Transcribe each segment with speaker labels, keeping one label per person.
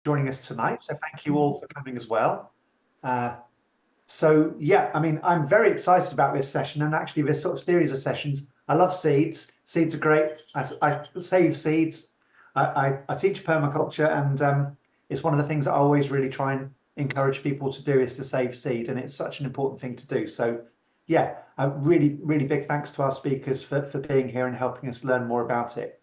Speaker 1: joining us tonight. So thank you all for coming as well. So yeah, I mean, I'm very excited about this session and actually this sort of series of sessions. I love seeds. Seeds are great. I save seeds. I teach permaculture, and it's one of the things that I always really try and encourage people to do is to save seed, and it's such an important thing to do. So yeah, a really big thanks to our speakers for being here and helping us learn more about it.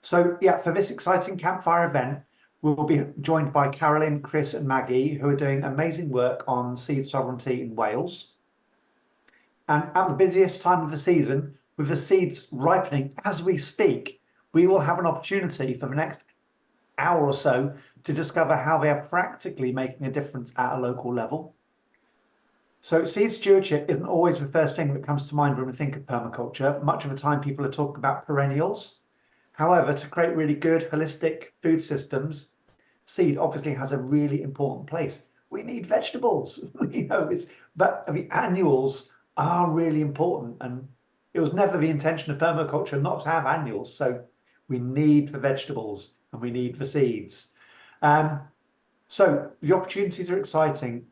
Speaker 1: So yeah, for this exciting campfire event, we'll be joined by Carolyn, Chris, and Maggie, who are doing amazing work on seed sovereignty in Wales. And at the busiest time of the season, with the seeds ripening as we speak, we will have an opportunity for the next hour or so to discover how they are practically making a difference at a local level. So seed stewardship isn't always the first thing that comes to mind when we think of permaculture. Much of the time people are talking about perennials. However, to create really good holistic food systems, seed obviously has a really important place. We need vegetables, but the annuals are really important, and it was never the intention of permaculture not to have annuals. So we need the vegetables and we need the seeds. So the opportunities are exciting.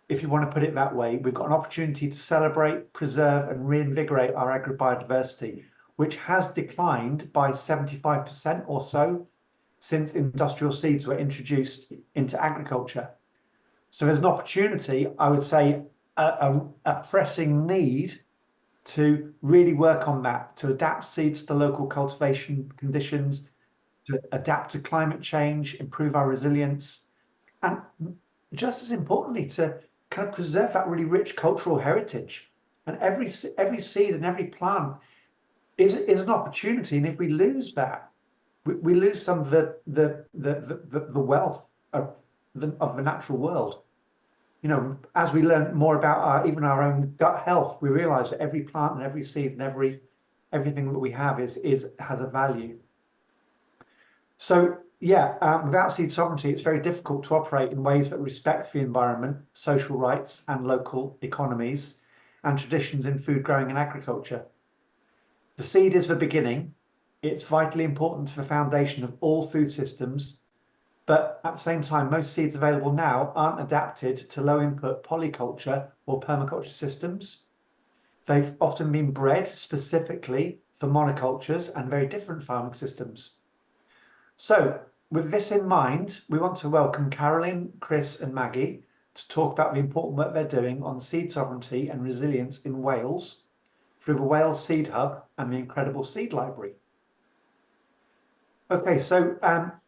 Speaker 1: If you want to put it that way, we've got an opportunity to celebrate, preserve, and reinvigorate our agrobiodiversity, which has declined by 75% or so since industrial seeds were introduced into agriculture. So there's an opportunity, I would say, a pressing need to really work on that, to adapt seeds to local cultivation conditions, to adapt to climate change, improve our resilience, and just as importantly, to kind of preserve that really rich cultural heritage. And every seed and every plant is an opportunity. And if we lose that, we lose some of the wealth of the natural world. As we learn more about even our own gut health, we realize that every plant and every seed and everything that we have has a value. So yeah, without seed sovereignty, it's very difficult to operate in ways that respect the environment, social rights, and local economies and traditions in food growing and agriculture. The seed is the beginning. It's vitally important to the foundation of all food systems, but at the same time, most seeds available now aren't adapted to low input polyculture or permaculture systems. They've often been bred specifically for monocultures and very different farming systems. So with this in mind, we want to welcome Carolyn, Chris, and Maggie to talk about the important work they're doing on seed sovereignty and resilience in Wales through the Wales Seed Hub and the incredible seed library. Okay, so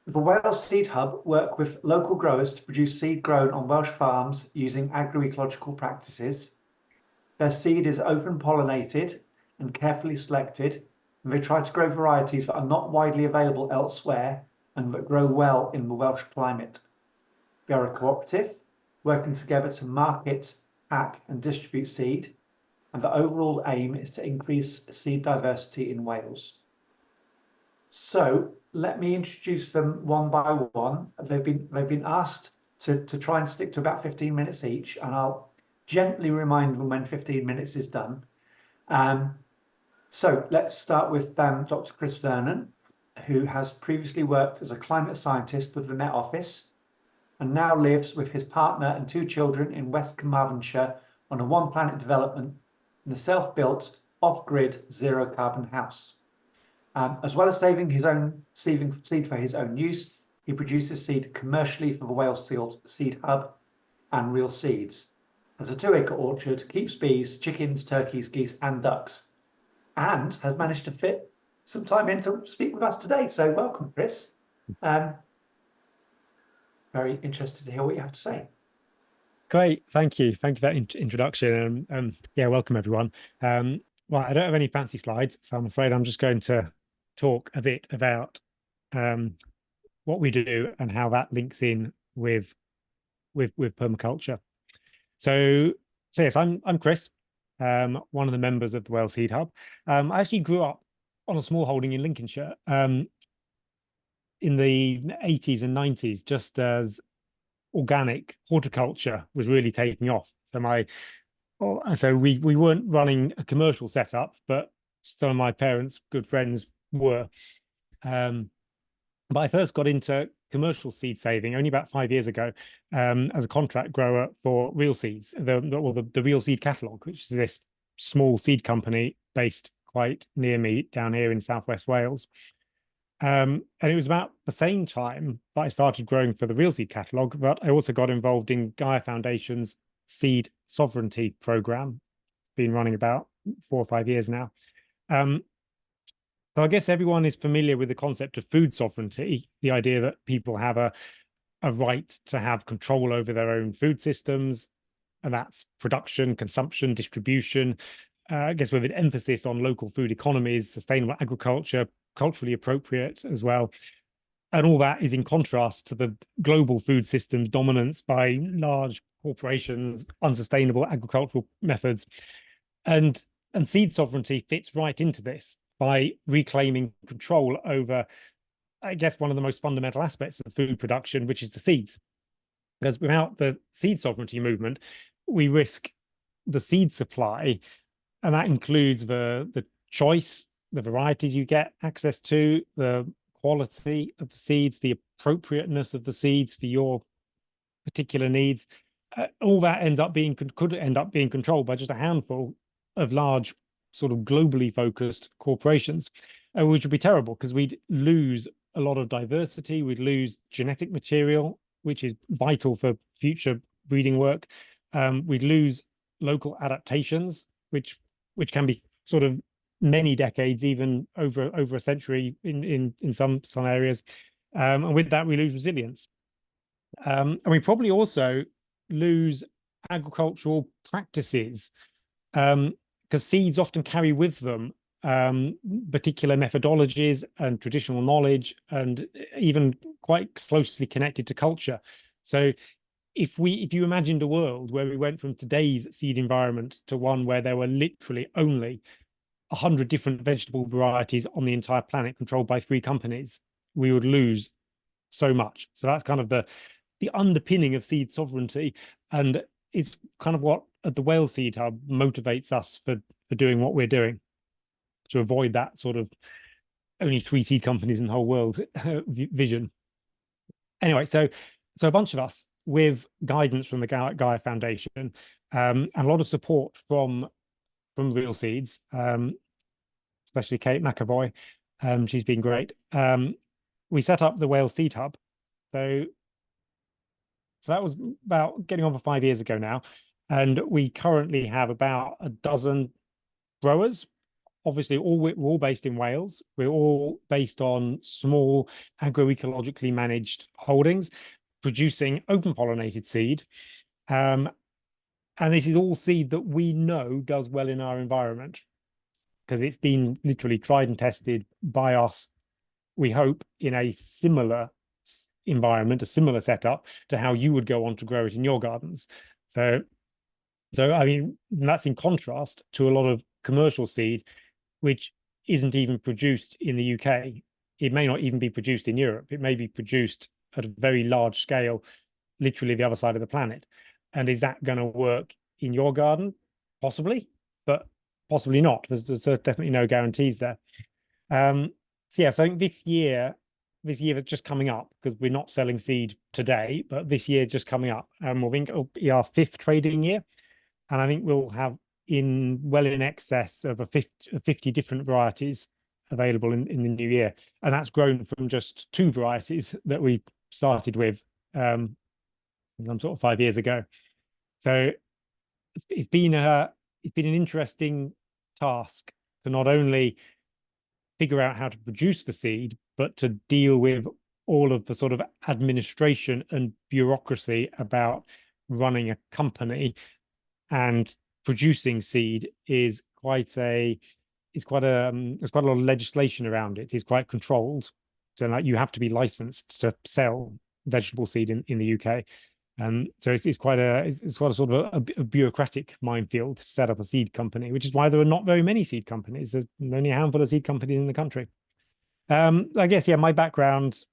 Speaker 1: the Wales Seed Hub work with local growers to produce seed grown on Welsh farms using agroecological practices. Their seed is open pollinated and carefully selected, and they try to grow varieties that are not widely available elsewhere and that grow well in the Welsh climate. They are a cooperative, working together to market, pack, and distribute seed, and the overall aim is to increase seed diversity in Wales. So let me introduce them one by one. They've been asked to try and stick to about 15 minutes each, and I'll gently remind them when 15 minutes is done. So let's start with Dr. Chris Vernon, who has previously worked as a climate scientist with the Met Office and now lives with his partner and two children in West Carmarthenshire on a One Planet development in a self-built, off-grid, zero-carbon house. As well as saving seed for his own use, he produces seed commercially for the Wales Seed Hub and Real Seeds. Has a 2-acre orchard, keeps bees, chickens, turkeys, geese, and ducks, and has managed to fit some time in to speak with us today. So welcome, Chris. Very interested to hear what you have to say.
Speaker 2: Great, thank you. Thank you for that introduction. Yeah, welcome everyone. Well, I don't have any fancy slides, so I'm afraid I'm just going to talk a bit about what we do and how that links in with permaculture. So yes, I'm Chris, one of the members of the Wales Seed Hub. I actually grew up on a small holding in Lincolnshire in the 80s and 90s, just as organic horticulture was really taking off. So we weren't running a commercial setup, but some of my parents' good friends were. And But I first got into commercial seed saving only about 5 years ago, as a contract grower for Real Seeds, the Real Seed Catalogue, which is this small seed company based quite near me down here in Southwest Wales. And it was about the same time that I started growing for the Real Seed Catalogue, but I also got involved in Gaia Foundation's Seed Sovereignty Programme. It's been running about 4 or 5 years now. So I guess everyone is familiar with the concept of food sovereignty, the idea that people have a right to have control over their own food systems, and that's production, consumption, distribution, I guess with an emphasis on local food economies, sustainable agriculture, culturally appropriate as well. And all that is in contrast to the global food system's dominance by large corporations, unsustainable agricultural methods. And seed sovereignty fits right into this by reclaiming control over, I guess, one of the most fundamental aspects of food production, which is the seeds. Because without the seed sovereignty movement, we risk the seed supply, and that includes the choice, the varieties you get access to, the quality of the seeds, the appropriateness of the seeds for your particular needs. All that could end up being controlled by just a handful of large, sort of globally focused corporations, which would be terrible because we'd lose a lot of diversity, we'd lose genetic material, which is vital for future breeding work. We'd lose local adaptations, which can be sort of many decades, even over a century in some areas. And with that, we lose resilience. And we probably also lose agricultural practices, because seeds often carry with them particular methodologies and traditional knowledge, and even quite closely connected to culture. So if you imagined a world where we went from today's seed environment to one where there were literally only 100 different vegetable varieties on the entire planet controlled by 3 companies, we would lose so much. So that's kind of the underpinning of seed sovereignty, and it's kind of what at the Wales Seed Hub motivates us for doing what we're doing, to avoid that sort of only 3 seed companies in the whole world vision. Anyway, so a bunch of us with guidance from the Gaia Foundation, and a lot of support from Real Seeds, especially Kate McAvoy. She's been great. We set up the Wales Seed Hub. So that was about getting on for 5 years ago now. And we currently have about a dozen growers. Obviously, we're all based in Wales. We're all based on small agroecologically managed holdings, producing open pollinated seed. And this is all seed that we know does well in our environment, because it's been literally tried and tested by us, we hope, in a similar environment, a similar setup to how you would go on to grow it in your gardens. So I mean, that's in contrast to a lot of commercial seed, which isn't even produced in the UK. It may not even be produced in Europe. It may be produced at a very large scale, literally the other side of the planet. And is that going to work in your garden? Possibly, but possibly not. There's definitely no guarantees there. So yeah, so I think this year that's just coming up, because we're not selling seed today, but this year just coming up, I think it'll be our 5th trading year. And I think we'll have well in excess of 50 different varieties available in the new year. And that's grown from just 2 varieties that we started with some sort of 5 years ago. So it's been an interesting task to not only figure out how to produce the seed, but to deal with all of the sort of administration and bureaucracy about running a company. And producing seed is quite a there's quite a lot of legislation around it. It's quite controlled. So like you have to be licensed to sell vegetable seed in the UK. So it's quite a sort of a bureaucratic minefield to set up a seed company, which is why there are not very many seed companies. There's only a handful of seed companies in the country. I guess, yeah, my background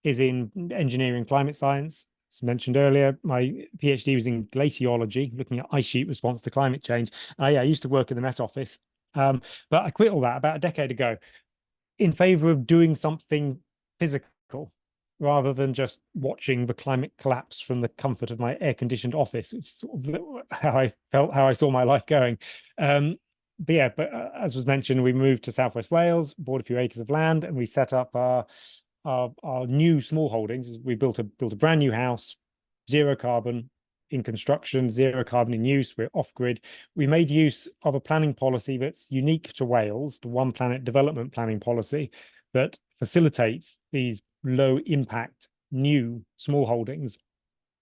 Speaker 2: is in engineering climate science. As mentioned earlier, my PhD was in glaciology, looking at ice sheet response to climate change. I used to work in the Met Office, but I quit all that about a decade ago in favor of doing something physical cool, rather than just watching the climate collapse from the comfort of my air-conditioned office, which is sort of how I felt, how I saw my life going. But as was mentioned, we moved to Southwest Wales, bought a few acres of land, and we set up our new small holdings. We built a brand new house, zero carbon in construction, zero carbon in use. We're off grid. We made use of a planning policy that's unique to Wales, the One Planet development planning policy that facilitates these low impact new small holdings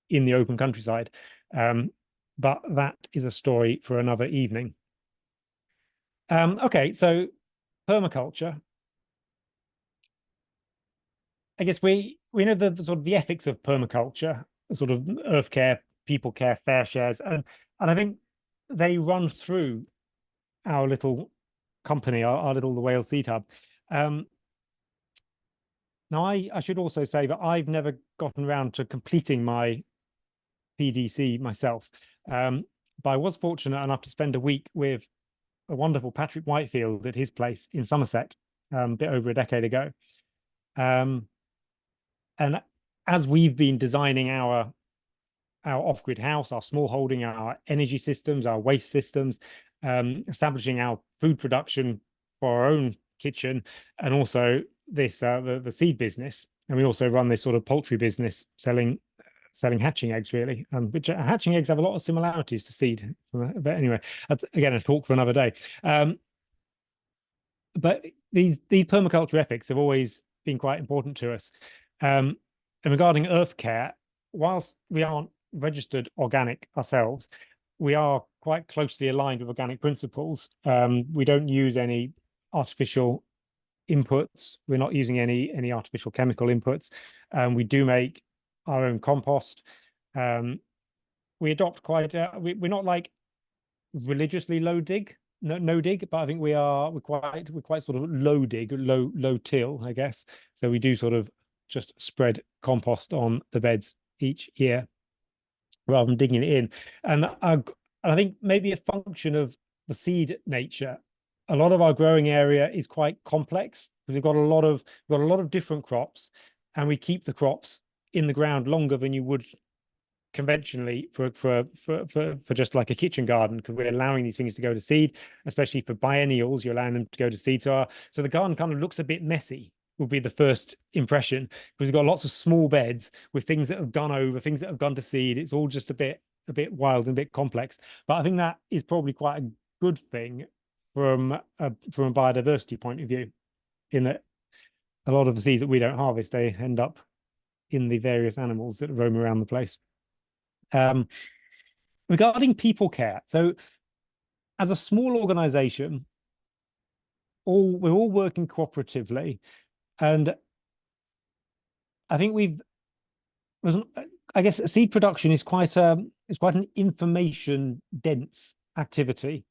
Speaker 2: in the open countryside. But that is a story for another evening. Okay, so permaculture. I guess we know the sort of the ethics of permaculture, sort of earth care, people care, fair shares, and I think they run through our little company, our little the Wales Seed Hub. Now, I should also say that I've never gotten around to completing my PDC myself, but I was fortunate enough to spend a week with a wonderful Patrick Whitefield at his place in Somerset, a bit over a decade ago. And as we've been designing our off-grid house, our small holding, our energy systems, our waste systems, establishing our food production for our own kitchen, and also this the seed business, and we also run this sort of poultry business selling hatching eggs, really, which hatching eggs have a lot of similarities to seed. But anyway, that's again a talk for another day. But these permaculture ethics have always been quite important to us. And regarding earth care, whilst we aren't registered organic ourselves, we are quite closely aligned with organic principles. We don't use any artificial inputs. We're not using any artificial chemical inputs. We do make our own compost. We adopt quite. We're not like religiously low dig, no dig, but I think we're quite sort of low dig, low till, I guess. So we do sort of just spread compost on the beds each year rather than digging it in. And I think maybe a function of the seed nature, a lot of our growing area is quite complex because we've got a lot of different crops, and we keep the crops in the ground longer than you would conventionally for just like a kitchen garden, because we're allowing these things to go to seed, especially for biennials. You're allowing them to go to seed. So the garden kind of looks a bit messy, would be the first impression, because we've got lots of small beds with things that have gone over, things that have gone to seed. It's all just a bit wild and a bit complex. But I think that is probably quite a good thing from a biodiversity point of view, in that a lot of the seeds that we don't harvest, they end up in the various animals that roam around the place. Regarding people care, so as a small organization, we're all working cooperatively, and I think I guess seed production is quite an information dense activity.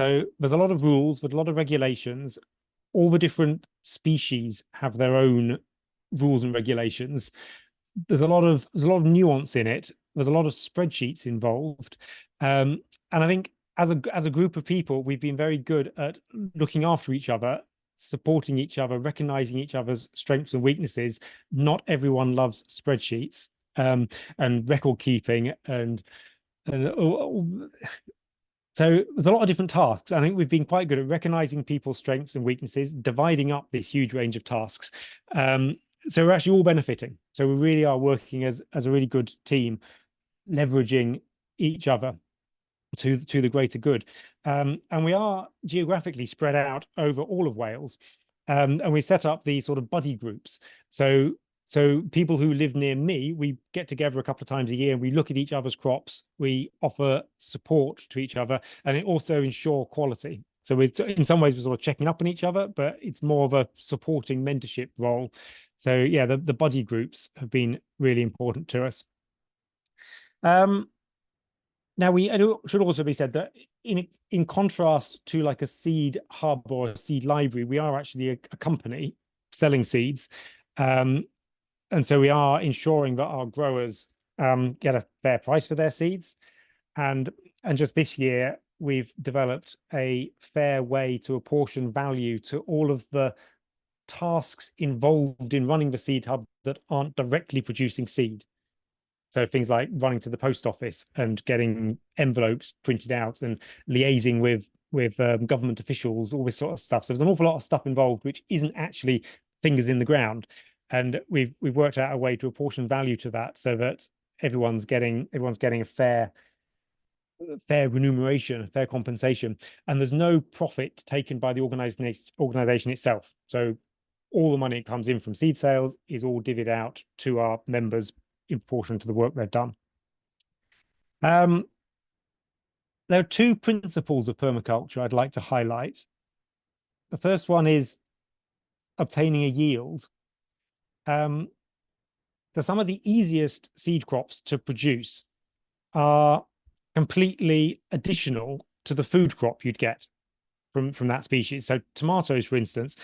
Speaker 2: So there's a lot of rules, there's a lot of regulations. All the different species have their own rules and regulations. There's a lot of nuance in it. There's a lot of spreadsheets involved, and I think as a group of people, we've been very good at looking after each other, supporting each other, recognizing each other's strengths and weaknesses. Not everyone loves spreadsheets and record keeping, and so there's a lot of different tasks. I think we've been quite good at recognizing people's strengths and weaknesses, dividing up this huge range of tasks. So we're actually all benefiting. So we really are working as a really good team, leveraging each other to the greater good. And we are geographically spread out over all of Wales. And we set up these sort of buddy groups. So people who live near me, we get together a couple of times a year and we look at each other's crops. We offer support to each other, and it also ensures quality. So in some ways, we're sort of checking up on each other, but it's more of a supporting mentorship role. So yeah, the buddy groups have been really important to us. Now it should also be said that in contrast to like a seed hub or a seed library, we are actually a company selling seeds. And so we are ensuring that our growers get a fair price for their seeds. And just this year, we've developed a fair way to apportion value to all of the tasks involved in running the seed hub that aren't directly producing seed. So things like running to the post office and getting envelopes printed out and liaising with government officials, all this sort of stuff. So there's an awful lot of stuff involved which isn't actually fingers in the ground. And we've worked out a way to apportion value to that so that everyone's getting a fair remuneration, fair compensation, and there's no profit taken by the organization itself. So all the money that comes in from seed sales is all divvied out to our members in proportion to the work they've done. There are two principles of permaculture I'd like to highlight. The first one is obtaining a yield. So some of the easiest seed crops to produce are completely additional to the food crop you'd get from that species. So tomatoes, for instance,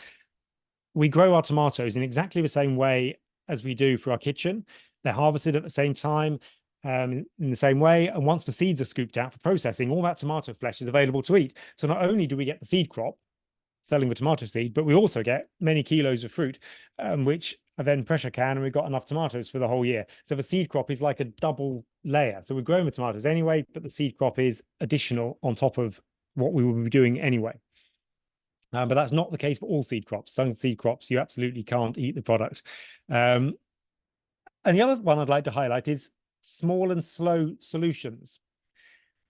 Speaker 2: we grow our tomatoes in exactly the same way as we do for our kitchen. They're harvested at the same time, in the same way. And once the seeds are scooped out for processing, all that tomato flesh is available to eat. So not only do we get the seed crop, selling the tomato seed, but we also get many kilos of fruit, which are then pressure can, and we've got enough tomatoes for the whole year. So the seed crop is like a double layer. So we're growing the tomatoes anyway, but the seed crop is additional on top of what we will be doing anyway. But that's not the case for all seed crops. Some seed crops, you absolutely can't eat the product. And the other one I'd like to highlight is small and slow solutions.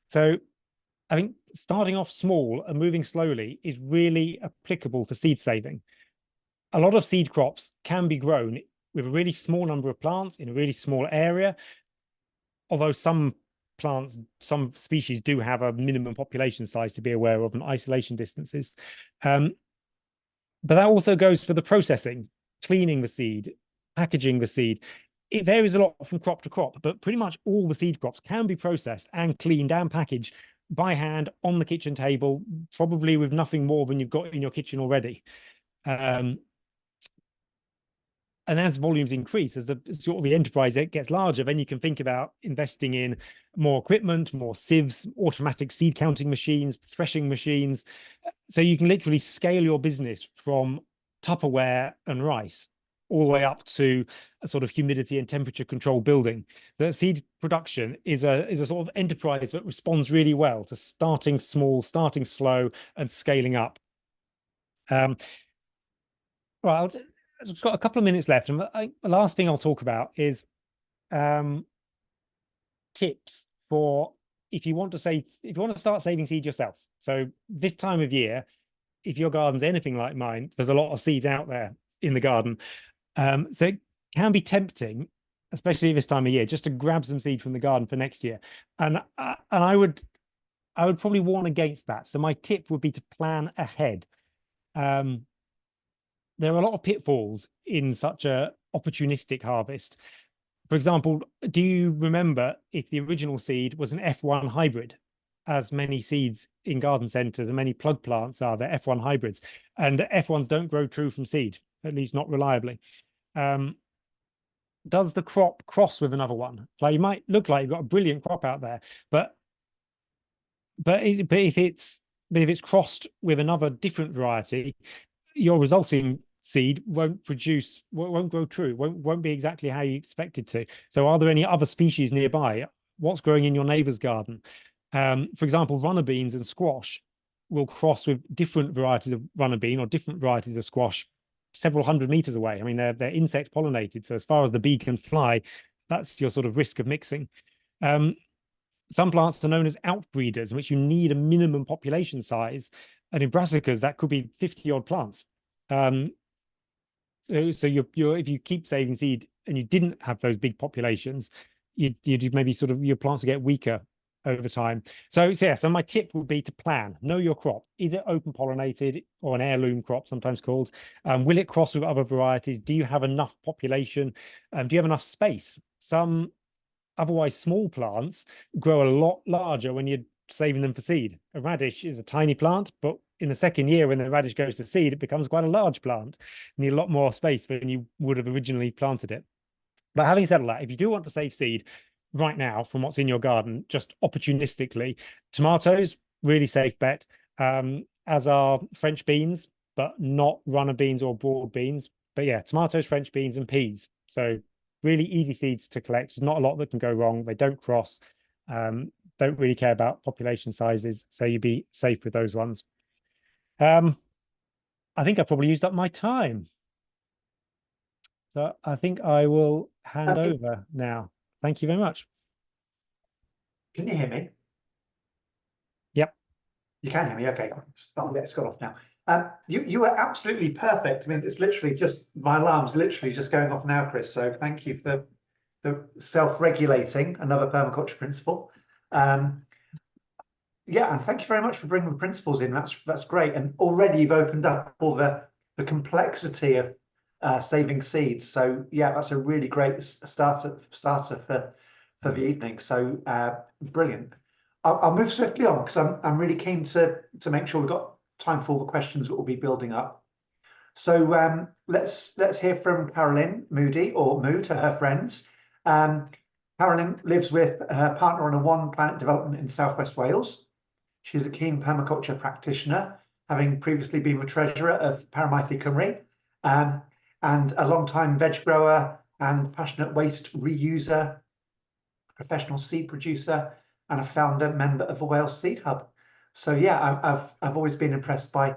Speaker 2: So I think starting off small and moving slowly is really applicable to seed saving. A lot of seed crops can be grown with a really small number of plants in a really small area, although some plants, some species do have a minimum population size to be aware of and isolation distances. But that also goes for the processing, cleaning the seed, packaging the seed. It varies a lot from crop to crop, but pretty much all the seed crops can be processed and cleaned and packaged by hand on the kitchen table, probably with nothing more than you've got in your kitchen already. And as volumes increase, as the sort of the enterprise gets larger, then you can think about investing in more equipment, more sieves, automatic seed counting machines, threshing machines. So you can literally scale your business from Tupperware and rice all the way up to a sort of humidity and temperature control building. The seed production is a sort of enterprise that responds really well to starting small, starting slow, and scaling up. Right, I've got a couple of minutes left, and the last thing I'll talk about is tips for if you want to start saving seed yourself. So this time of year, if your garden's anything like mine, there's a lot of seeds out there in the garden. So it can be tempting, especially this time of year, just to grab some seed from the garden for next year. And I would probably warn against that. So my tip would be to plan ahead. There are a lot of pitfalls in such a opportunistic harvest. For example, do you remember if the original seed was an F1 hybrid, as many seeds in garden centres and many plug plants are, they're F1 hybrids, and F1s don't grow true from seed, at least not reliably. Does the crop cross with another one? Like, you might look like you've got a brilliant crop out there, but if it's crossed with another different variety, your resulting seed won't grow true, won't be exactly how you expect it to. So are there any other species nearby? What's growing in your neighbor's garden? For example, runner beans and squash will cross with different varieties of runner bean or different varieties of squash several hundred meters away. I mean, they're insect pollinated, so as far as the bee can fly, that's your sort of risk of mixing. Some plants are known as outbreeders, in which you need a minimum population size, and in brassicas that could be 50 odd plants. So if you keep saving seed and you didn't have those big populations, you'd maybe sort of, your plants will get weaker over time. So my tip would be to plan, know your crop. Is it open pollinated or an heirloom crop, sometimes called? Will it cross with other varieties? Do you have enough population? Do you have enough space? Some otherwise small plants grow a lot larger when you're saving them for seed. A radish is a tiny plant, but in the second year, when the radish goes to seed, it becomes quite a large plant. You need a lot more space than you would have originally planted it. But having said all that, if you do want to save seed right now from what's in your garden, just opportunistically, tomatoes, really safe bet, as are French beans. but not runner beans or broad beans. But yeah, tomatoes, French beans, and peas. So really easy seeds to collect. There's not a lot that can go wrong. They don't cross. Don't really care about population sizes, so you'd be safe with those ones. I think I probably used up my time. So I think I will hand over now. Thank you very much.
Speaker 1: Can you hear me?
Speaker 2: Yep.
Speaker 1: You can hear me. Okay. Oh, yeah, it's got off now. You were absolutely perfect. I mean, it's literally just my alarm's literally just going off now, Chris. So thank you for the self-regulating, another permaculture principle. Yeah, and thank you very much for bringing the principles in. That's great. And already you've opened up all the complexity of saving seeds. So yeah, that's a really great starter for the evening. So brilliant. I'll move swiftly on because I'm really keen to make sure we've got time for all the questions that will be building up. So let's hear from Carolyn Moody, or Moo to her friends. Carolyn lives with her partner on a one planet development in Southwest Wales. She's a keen permaculture practitioner, having previously been the treasurer of Paramaethu Cymru, and a long-time veg grower and passionate waste reuser, professional seed producer, and a founder member of the Wales Seed Hub. So yeah, I've always been impressed by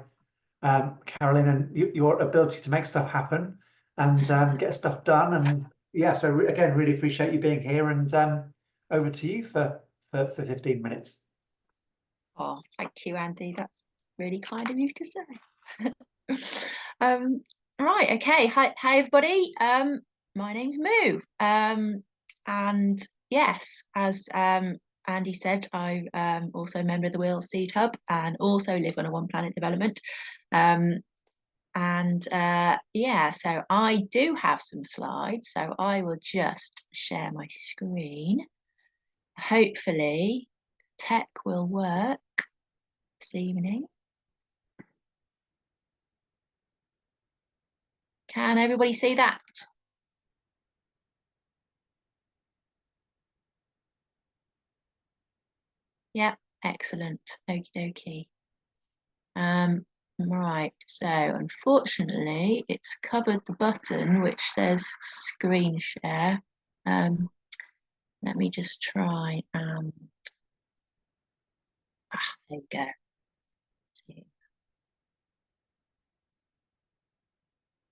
Speaker 1: Carolyn and your ability to make stuff happen and get stuff done. And yeah, so again, really appreciate you being here, and over to you for 15 minutes.
Speaker 3: Oh, thank you, Andy. That's really kind of you to say. Right, okay. Hi everybody. My name's Moo. And yes, as Andy said, I'm also a member of the Wales Seed Hub and also live on a one planet development. Yeah, so I do have some slides, so I will just share my screen. Hopefully tech will work this evening. Can everybody see that? Yeah, excellent. Okie dokie. Right, so unfortunately it's covered the button which says screen share. Let me just try and there we go.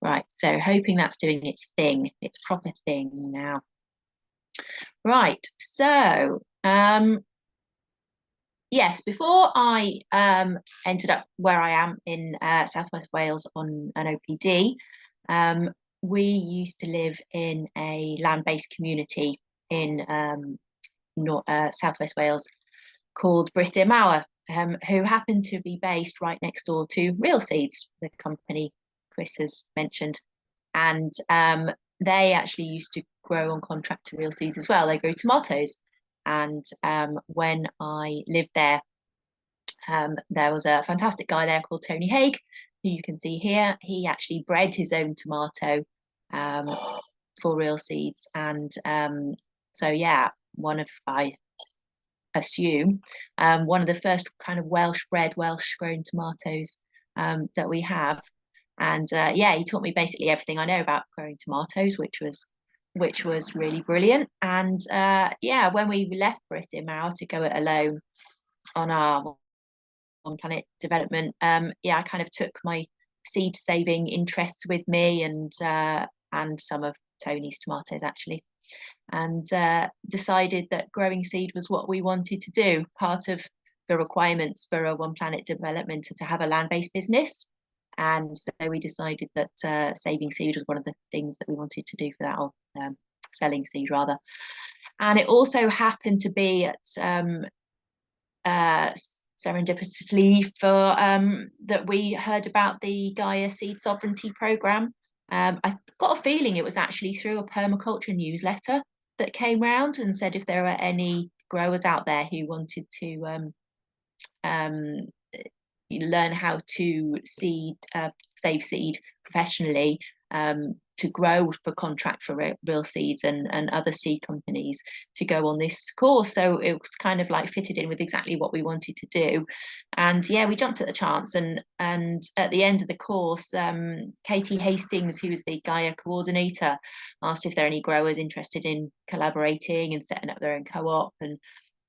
Speaker 3: Right, so hoping that's doing its thing, its proper thing now. Right, so yes, before I ended up where I am in Southwest Wales on an OPD, we used to live in a land-based community in Southwest Wales called Brithdir Mawr, who happened to be based right next door to Real Seeds, the company Chris has mentioned. And they actually used to grow on contract to Real Seeds as well. They grow tomatoes. And when I lived there, there was a fantastic guy there called Tony Haig, who you can see here. He actually bred his own tomato for Real Seeds. And so, yeah, I assume, one of the first kind of Welsh bred, Welsh grown tomatoes that we have. And yeah, he taught me basically everything I know about growing tomatoes, which was really brilliant. And yeah, when we left Brithdir Mawr to go it alone on our on planet development, yeah, I kind of took my seed saving interests with me, and some of Tony's tomatoes actually, and decided that growing seed was what we wanted to do. Part of the requirements for a one planet development to have a land-based business. And so we decided that saving seed was one of the things that we wanted to do for that, or selling seed rather. And it also happened to be at serendipitously for that we heard about the Gaia Seed Sovereignty Programme. I got a feeling it was actually through a permaculture newsletter that came round and said if there were any growers out there who wanted to learn how to save seed professionally, to grow for contract for real seeds and other seed companies to go on this course. So it was kind of like fitted in with exactly what we wanted to do. And yeah, we jumped at the chance. And at the end of the course, Katie Hastings, who was the Gaia coordinator, asked if there are any growers interested in collaborating and setting up their own co-op. And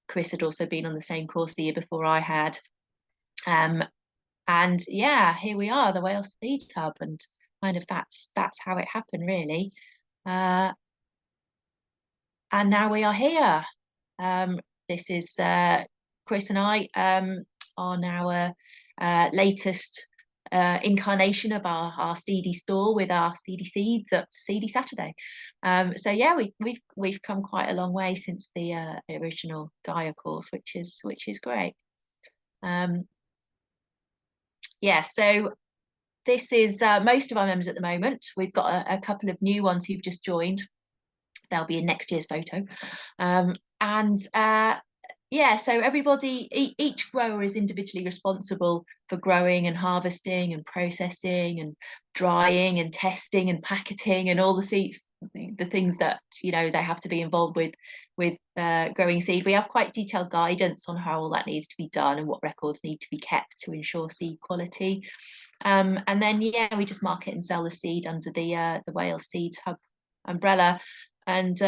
Speaker 3: Chris had also been on the same course the year before I had. And yeah, here we are, the Wales Seed Hub, and kind of that's how it happened, really. And now we are here. This is Chris and I on our latest incarnation of our seedy store with our seedy seeds at Seedy Saturday. So yeah, we've come quite a long way since the original Gaia course, which is great. Yeah, so this is most of our members at the moment. We've got a couple of new ones who've just joined. They'll be in next year's photo. Yeah, so everybody, each grower is individually responsible for growing and harvesting and processing and drying and testing and packaging and all the things that, you know, they have to be involved with growing seed. We have quite detailed guidance on how all that needs to be done and what records need to be kept to ensure seed quality. And then, yeah, we just market and sell the seed under the Wales Seeds Hub umbrella. And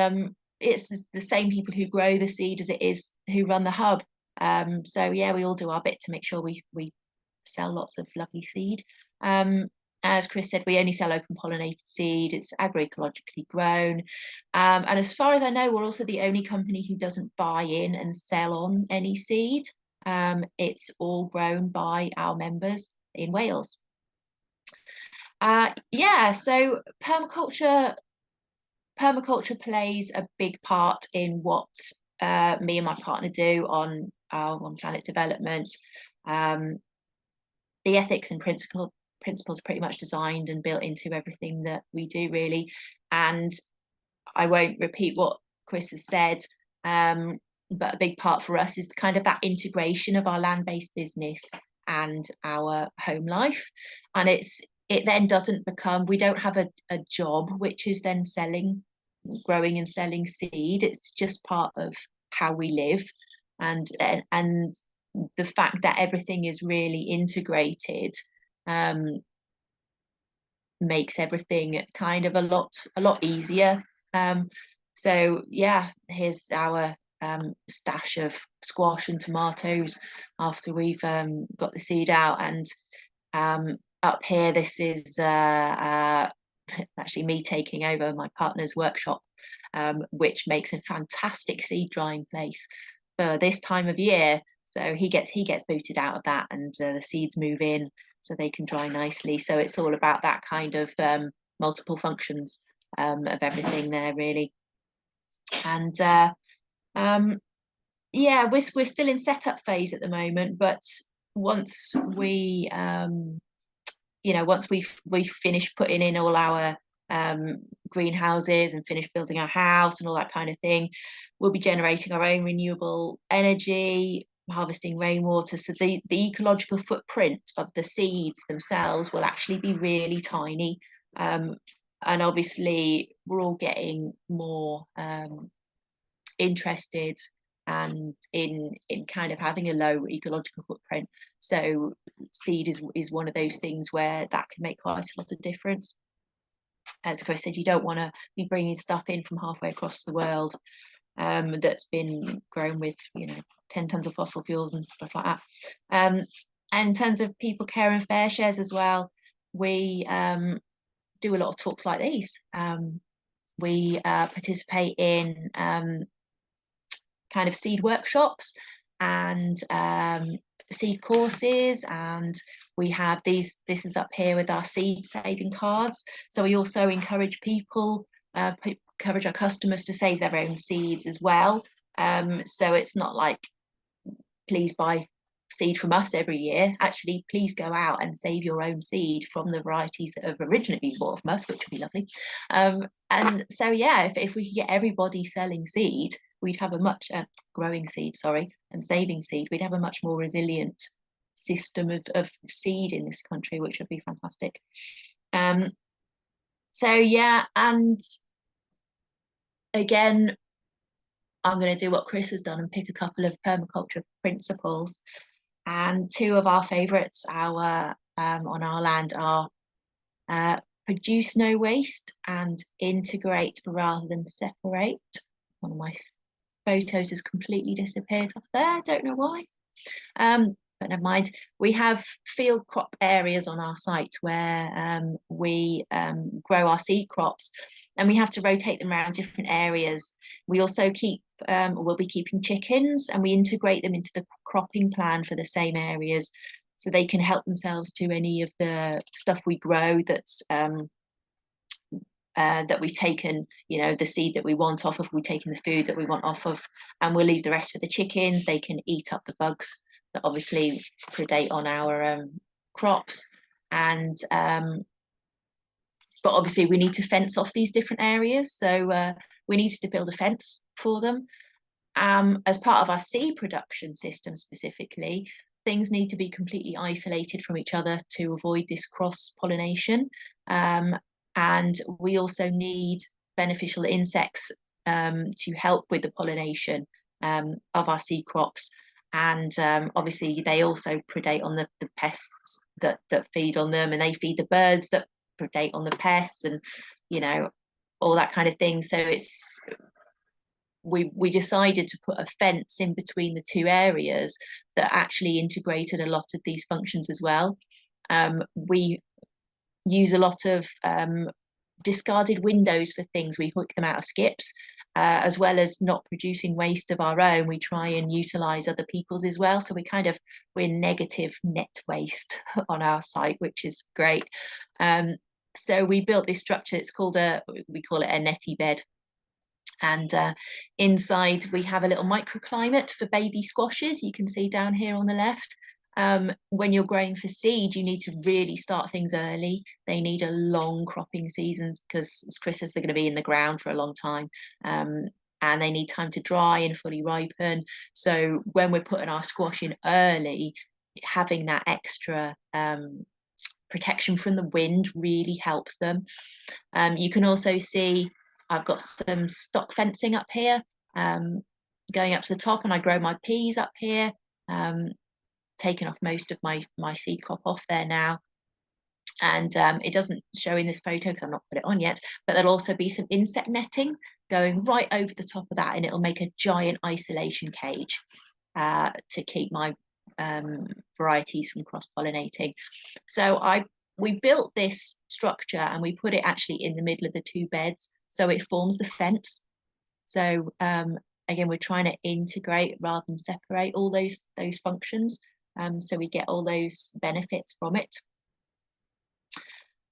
Speaker 3: it's the same people who grow the seed as it is who run the hub. So yeah, we all do our bit to make sure we sell lots of lovely seed. As Chris said, we only sell open pollinated seed. It's agroecologically grown. And as far as I know, we're also the only company who doesn't buy in and sell on any seed. It's all grown by our members in Wales. Yeah, so permaculture plays a big part in what me and my partner do on our One Planet development. The ethics and principles are pretty much designed and built into everything that we do, really. And I won't repeat what Chris has said, but a big part for us is kind of that integration of our land-based business and our home life. And it then doesn't become, we don't have a job which is then growing and selling seed. It's just part of how we live, and the fact that everything is really integrated makes everything kind of a lot easier. So yeah, here's our stash of squash and tomatoes after we've got the seed out. And up here, this is actually me taking over my partner's workshop, which makes a fantastic seed drying place for this time of year. So he gets booted out of that, and the seeds move in so they can dry nicely. So it's all about that kind of multiple functions of everything there, really. And yeah, we're still in setup phase at the moment, but once we once we've finished putting in all our greenhouses and finished building our house and all that kind of thing, we'll be generating our own renewable energy, harvesting rainwater. So the ecological footprint of the seeds themselves will actually be really tiny. And obviously we're all getting more interested and in kind of having a low ecological footprint. So seed is one of those things where that can make quite a lot of difference. As Chris said, you don't want to be bringing stuff in from halfway across the world that's been grown with 10 tons of fossil fuels and stuff like that. And in terms of people care and fair shares as well, we do a lot of talks like these. We participate in kind of seed workshops and seed courses, and we have this is up here with our seed saving cards. So we also encourage people, encourage our customers to save their own seeds as well. So it's not like, please buy seed from us every year. Actually, please go out and save your own seed from the varieties that have originally been bought from us, which would be lovely. And so yeah, if we could get everybody selling seed, we'd have a much growing seed, sorry, and saving seed, we'd have a much more resilient system of seed in this country, which would be fantastic. So yeah, and again, I'm going to do what Chris has done and pick a couple of permaculture principles. And two of our favourites, on our land, are produce no waste and integrate rather than separate. One of my photos has completely disappeared off there. Don't know why. But never mind. We have field crop areas on our site where we grow our seed crops, and we have to rotate them around different areas. We also we'll be keeping chickens, and we integrate them into the cropping plan for the same areas, so they can help themselves to any of the stuff we grow that's that we've taken, the seed that we want off of, we've taken the food that we want off of, and we'll leave the rest for the chickens. They can eat up the bugs that obviously predate on our crops. And but obviously we need to fence off these different areas, so we needed to build a fence for them. As part of our seed production system specifically, things need to be completely isolated from each other to avoid this cross-pollination. And we also need beneficial insects to help with the pollination of our seed crops. And obviously they also predate on the pests that feed on them, and they feed the birds that predate on the pests, and all that kind of thing. So we decided to put a fence in between the two areas that actually integrated a lot of these functions as well. We use a lot of discarded windows for things. We hook them out of skips, as well as not producing waste of our own. We try and utilize other people's as well. So we're negative net waste on our site, which is great. So we built this structure. It's called we call it a netty bed. And inside we have a little microclimate for baby squashes. You can see down here on the left. When you're growing for seed, you need to really start things early. They need a long cropping seasons because, as Chris says, they're going to be in the ground for a long time. And they need time to dry and fully ripen. So when we're putting our squash in early, having that extra protection from the wind really helps them. You can also see I've got some stock fencing up here, going up to the top, and I grow my peas up here. Taken off most of my seed crop off there now, and it doesn't show in this photo because I've not put it on yet, but there'll also be some insect netting going right over the top of that, and it'll make a giant isolation cage to keep my varieties from cross-pollinating. So we built this structure and we put it actually in the middle of the two beds, so it forms the fence. So again, we're trying to integrate rather than separate all those functions. So we get all those benefits from it.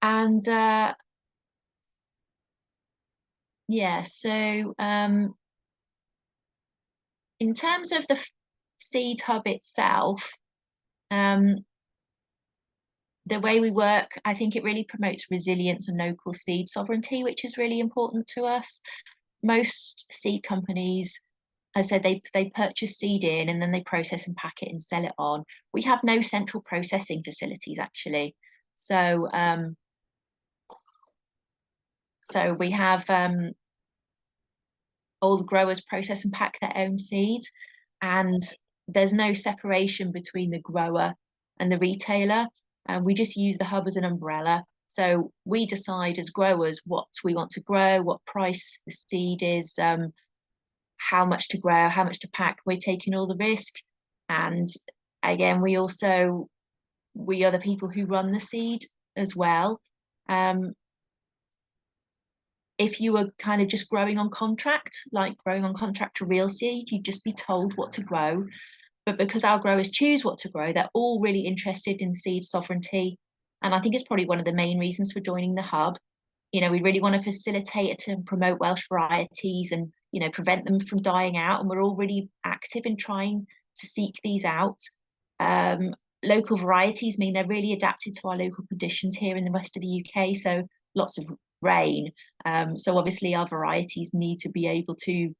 Speaker 3: And yeah, so in terms of the seed hub itself, the way we work, I think it really promotes resilience and local seed sovereignty, which is really important to us. Most seed companies, as I said, they purchase seed in and then they process and pack it and sell it on. We have no central processing facilities actually. So so we have all the growers process and pack their own seed, and there's no separation between the grower and the retailer. And we just use the hub as an umbrella. So we decide as growers what we want to grow, what price the seed is, how much to grow, how much to pack. We're taking all the risk. And again, we are the people who run the seed as well. If you were kind of just growing on contract, like growing on contract to real seed, you'd just be told what to grow. But because our growers choose what to grow, they're all really interested in seed sovereignty. And I think it's probably one of the main reasons for joining the hub. We really want to facilitate it and promote Welsh varieties and, prevent them from dying out. And we're all really active in trying to seek these out. Local varieties mean they're really adapted to our local conditions here in the west of the UK. So lots of rain. So obviously our varieties need to be able to,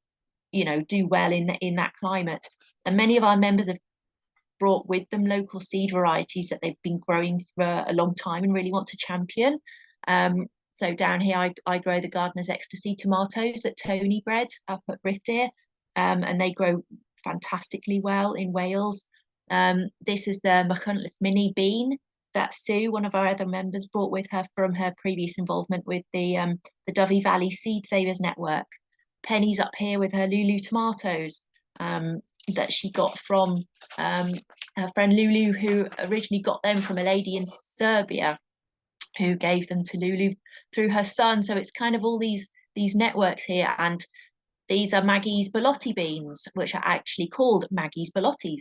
Speaker 3: do well in that climate. And many of our members have brought with them local seed varieties that they've been growing for a long time and really want to champion. So down here, I grow the gardener's ecstasy tomatoes that Tony bred up at Britdeer, and they grow fantastically well in Wales. This is the Machynlleth mini bean that Sue, one of our other members, brought with her from her previous involvement with the Dovey Valley Seed Savers Network. Penny's up here with her Lulu tomatoes that she got from her friend Lulu, who originally got them from a lady in Serbia who gave them to Lulu through her son. So it's kind of all these networks here. And these are Maggie's Belotti beans, which are actually called Maggie's Belottis.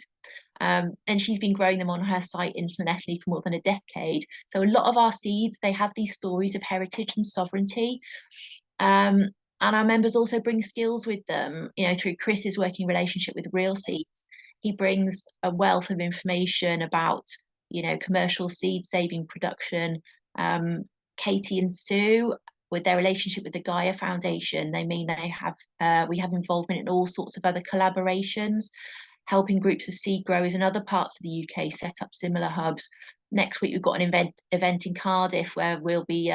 Speaker 3: And she's been growing them on her site in Llanelli for more than a decade. So a lot of our seeds, they have these stories of heritage and sovereignty. And our members also bring skills with them, you know, through Chris's working relationship with Real Seeds. He brings a wealth of information about, you know, commercial seed saving production. Katie and Sue, with their relationship with the Gaia Foundation, we have involvement in all sorts of other collaborations, helping groups of seed growers in other parts of the UK set up similar hubs. Next week, we've got an event in Cardiff where we'll be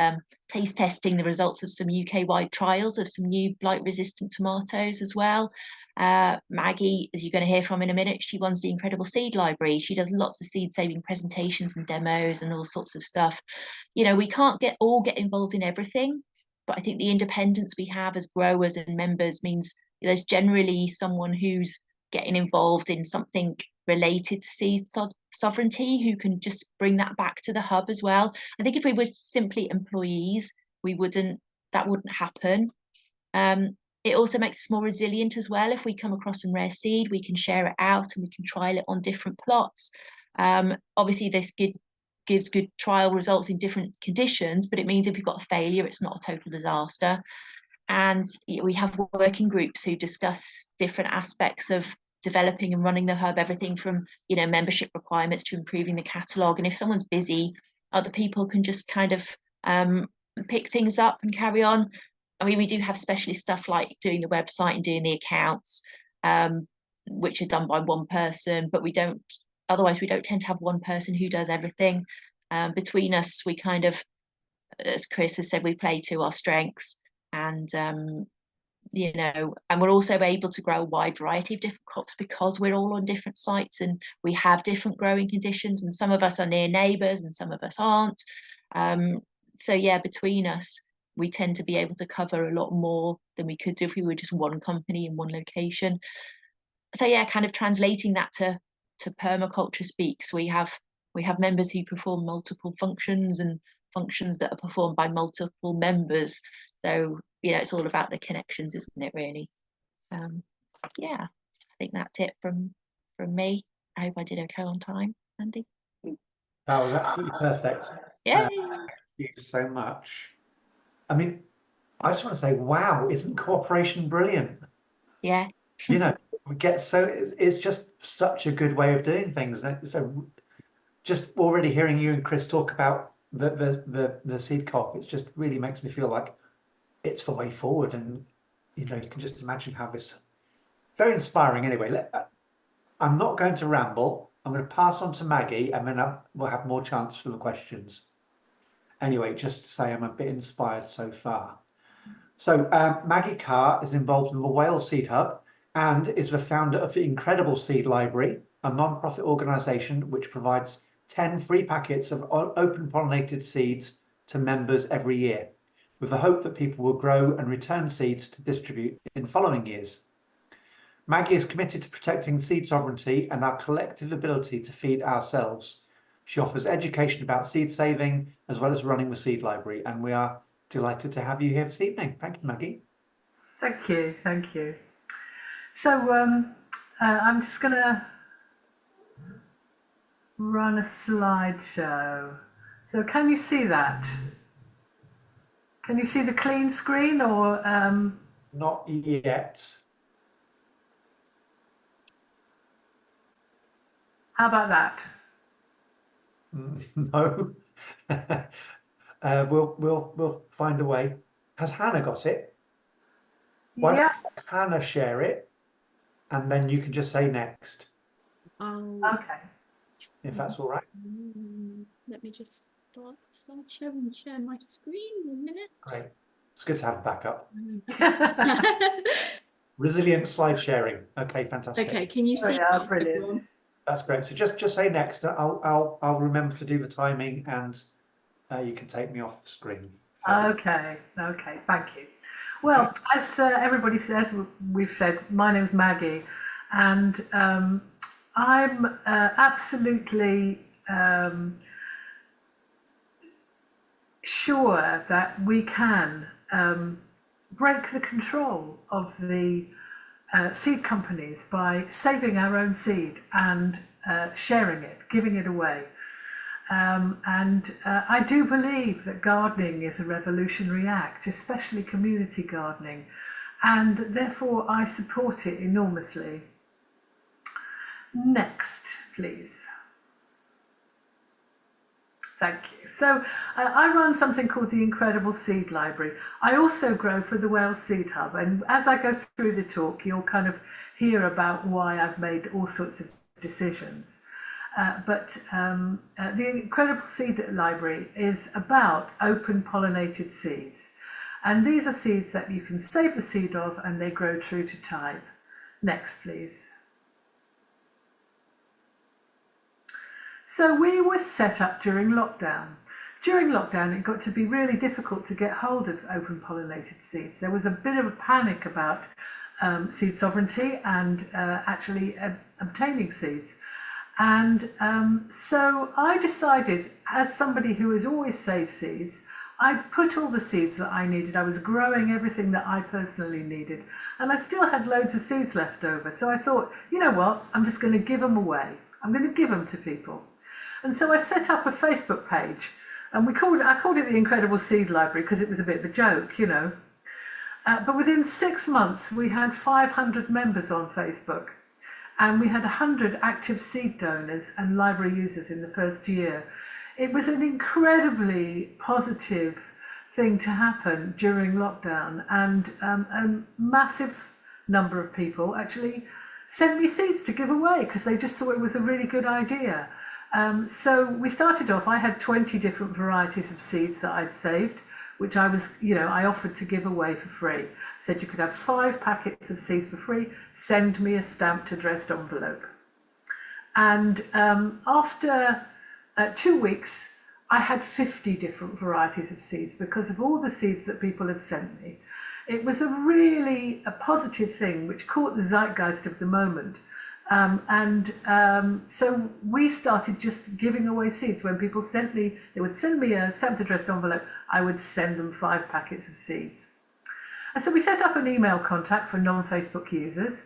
Speaker 3: taste testing the results of some UK-wide trials of some new blight-resistant tomatoes as well. Maggie, as you're going to hear from in a minute, she runs the Incredible Seed Library. She does lots of seed-saving presentations and demos and all sorts of stuff. You know, we can't get involved in everything, but I think the independence we have as growers and members means there's generally someone who's getting involved in something related to seed sovereignty who can just bring that back to the hub as well. I think if we were simply employees, that wouldn't happen. It also makes us more resilient as well. If we come across some rare seed, we can share it out and we can trial it on different plots. Obviously, this gives good trial results in different conditions, but it means if you've got a failure, it's not a total disaster. And we have working groups who discuss different aspects of developing and running the hub, everything from, you know, membership requirements to improving the catalogue. And if someone's busy, other people can just kind of pick things up and carry on. I mean, we do have specialist stuff like doing the website and doing the accounts, which are done by one person, but otherwise we don't tend to have one person who does everything. Between us, we kind of, as Chris has said, we play to our strengths. And you know, and we're also able to grow a wide variety of different crops because we're all on different sites and we have different growing conditions, and some of us are near neighbours and some of us aren't. So yeah, between us, we tend to be able to cover a lot more than we could do if we were just one company in one location. So yeah, kind of translating that to permaculture speaks. We have members who perform multiple functions and functions that are performed by multiple members. So, you know, it's all about the connections, isn't it, really? Yeah, I think that's it from me. I hope I did okay on time, Andy.
Speaker 1: That was absolutely perfect.
Speaker 3: Yeah.
Speaker 1: Thank you so much. I mean, I just want to say, wow, isn't cooperation brilliant?
Speaker 3: Yeah.
Speaker 1: You know, it's just such a good way of doing things. So just already hearing you and Chris talk about the seed co-op, it just really makes me feel like it's the way forward. And you know, you can just imagine how this very inspiring. Anyway, I'm not going to ramble. I'm going to pass on to Maggie, and then we'll have more chance for the questions. Anyway, just to say I'm a bit inspired so far. So Maggie Carr is involved in the Wales Seed Hub and is the founder of the Incredible Seed Library, a non-profit organisation which provides 10 free packets of open pollinated seeds to members every year, with the hope that people will grow and return seeds to distribute in following years. Maggie is committed to protecting seed sovereignty and our collective ability to feed ourselves. She offers education about seed saving as well as running the seed library, and we are delighted to have you here this evening. Thank you, Maggie.
Speaker 4: Thank you, thank you. So I'm just going to run a slideshow. So can you see that? Can you see the clean screen or?
Speaker 1: Not yet.
Speaker 4: How about that?
Speaker 1: No. We'll find a way. Has Hannah got it? Why
Speaker 4: Yeah.
Speaker 1: don't Hannah share it, and then you can just say next.
Speaker 4: Okay.
Speaker 1: If that's all right.
Speaker 5: Let me just start the slideshow and share my screen in a minute.
Speaker 1: Great. It's good to have a backup. Resilient slide sharing. Okay, fantastic.
Speaker 5: Okay, can you see
Speaker 4: yeah,
Speaker 5: that,
Speaker 4: brilliant.
Speaker 5: everyone?
Speaker 1: That's great. So just say next. I'll remember to do the timing, and you can take me off the screen.
Speaker 4: Okay, thank you. Well, as everybody says, we've said, my name's Maggie, and I'm absolutely sure that we can break the control of the seed companies by saving our own seed and sharing it, giving it away. I do believe that gardening is a revolutionary act, especially community gardening, and therefore I support it enormously. Next, please. Thank you. So I run something called the Incredible Seed Library. I also grow for the Welsh Seed Hub, and as I go through the talk, you'll kind of hear about why I've made all sorts of decisions. The Incredible Seed Library is about open pollinated seeds. And these are seeds that you can save the seed of and they grow true to type. Next, please. So we were set up during lockdown. During lockdown, it got to be really difficult to get hold of open pollinated seeds. There was a bit of a panic about seed sovereignty and actually obtaining seeds. And so I decided, as somebody who has always saved seeds, I put all the seeds that I needed. I was growing everything that I personally needed. And I still had loads of seeds left over. So I thought, you know what, I'm just going to give them away. I'm going to give them to people. And so I set up a Facebook page. And I called it the Incredible Seed Library because it was a bit of a joke, you know. But within 6 months, we had 500 members on Facebook. And we had 100 active seed donors and library users in the first year. It was an incredibly positive thing to happen during lockdown, and a massive number of people actually sent me seeds to give away because they just thought it was a really good idea. So we started off, I had 20 different varieties of seeds that I'd saved, which I offered to give away for free. Said you could have 5 packets of seeds for free, send me a stamped addressed envelope. And after 2 weeks, I had 50 different varieties of seeds because of all the seeds that people had sent me. It was a positive thing which caught the zeitgeist of the moment. So we started just giving away seeds. When people they would send me a stamped addressed envelope, I would send them 5 packets of seeds. And so we set up an email contact for non-Facebook users.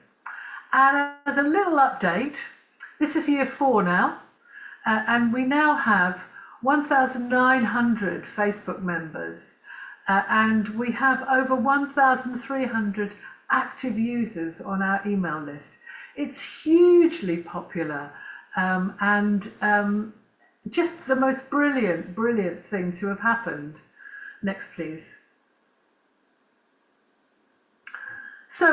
Speaker 4: And as a little update, this is year 4 now, and we now have 1,900 Facebook members, and we have over 1,300 active users on our email list. It's hugely popular, and just the most brilliant thing to have happened. Next, please. So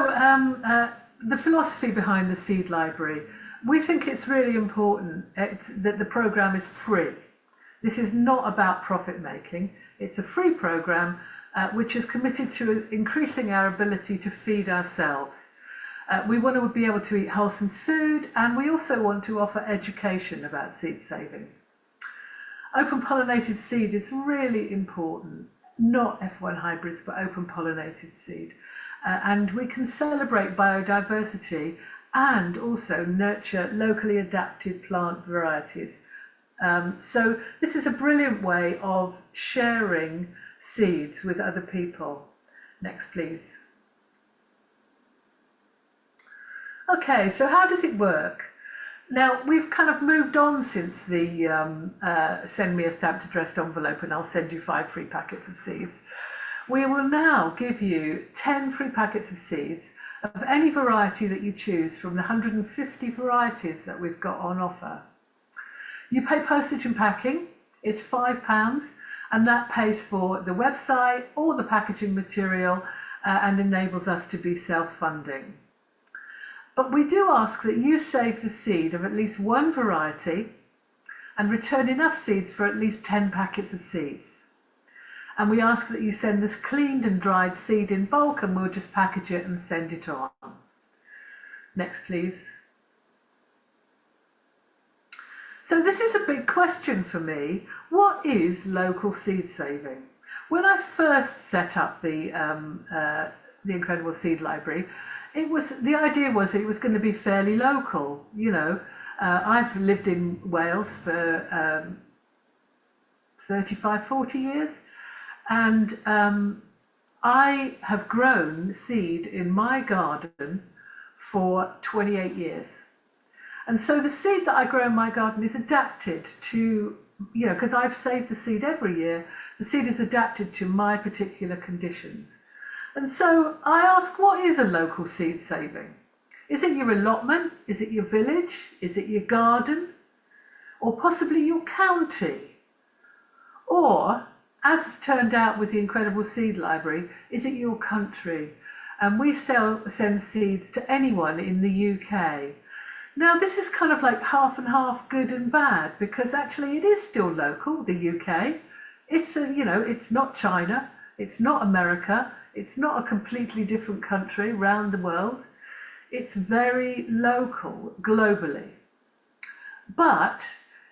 Speaker 4: the philosophy behind the Seed Library, we think it's really important that the programme is free. This is not about profit making. It's a free programme which is committed to increasing our ability to feed ourselves. We want to be able to eat wholesome food, and we also want to offer education about seed saving. Open pollinated seed is really important, not F1 hybrids, but open pollinated seed. And we can celebrate biodiversity and also nurture locally adapted plant varieties. So this is a brilliant way of sharing seeds with other people. Next, please. Okay, so how does it work? Now, we've kind of moved on since the send me a stamped addressed envelope and I'll send you 5 free packets of seeds. We will now give you 10 free packets of seeds of any variety that you choose from the 150 varieties that we've got on offer. You pay postage and packing, it's £5, and that pays for the website, all the packaging material, and enables us to be self-funding. But we do ask that you save the seed of at least one variety and return enough seeds for at least 10 packets of seeds. And we ask that you send this cleaned and dried seed in bulk, and we'll just package it and send it on. Next, please. So this is a big question for me. What is local seed saving? When I first set up the Incredible Seed Library, the idea was it was going to be fairly local. You know, I've lived in Wales for 35, 40 years, and I have grown seed in my garden for 28 years. And so the seed that I grow in my garden is adapted to, you know, because I've saved the seed every year, the seed is adapted to my particular conditions. And so I ask, what is a local seed saving? Is it your allotment? Is it your village? Is it your garden? Or possibly your county? Or, as has turned out with the Incredible Seed Library, is it your country? And we send seeds to anyone in the UK. Now, this is kind of like half and half, good and bad, because actually it is still local, the UK. It's it's not China, it's not America, it's not a completely different country around the world. It's very local globally. But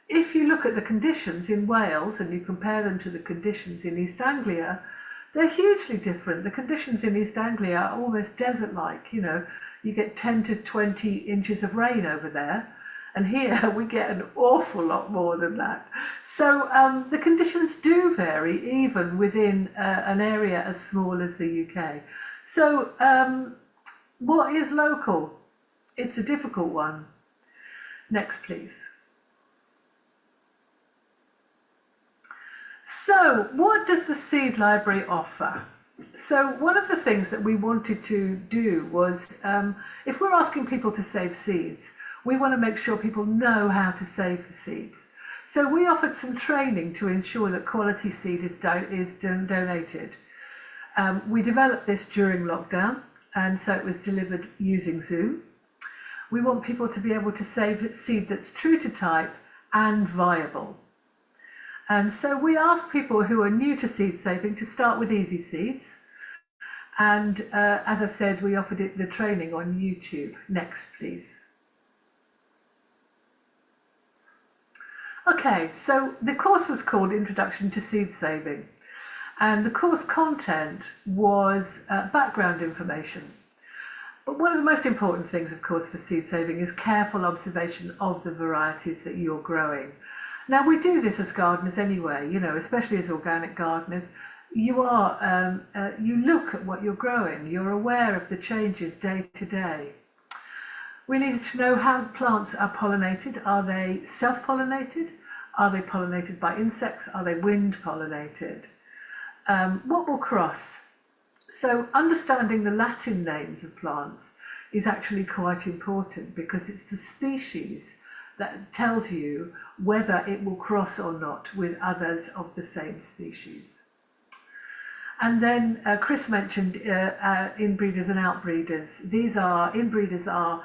Speaker 4: if you look at the conditions in Wales and you compare them to the conditions in East Anglia, they're hugely different. The conditions in East Anglia are almost desert-like, you know. You get 10 to 20 inches of rain over there, and here we get an awful lot more than that. So the conditions do vary even within an area as small as the UK. So what is local? It's a difficult one. Next, please. So what does the Seed Library offer? So one of the things that we wanted to do was, if we're asking people to save seeds, we want to make sure people know how to save the seeds. So we offered some training to ensure that quality seed is donated. We developed this during lockdown, and so it was delivered using Zoom. We want people to be able to save seed that's true to type and viable. And so we ask people who are new to seed saving to start with easy seeds. And as I said, we offered the training on YouTube. Next, please. Okay, so the course was called Introduction to Seed Saving. And the course content was background information. But one of the most important things, of course, for seed saving is careful observation of the varieties that you're growing. Now, we do this as gardeners anyway, you know, especially as organic gardeners. You look at what you're growing. You're aware of the changes day to day. We need to know how plants are pollinated. Are they self-pollinated? Are they pollinated by insects? Are they wind-pollinated? What will cross? So understanding the Latin names of plants is actually quite important, because it's the species that tells you whether it will cross or not with others of the same species. And then Chris mentioned inbreeders and outbreeders. These are, inbreeders are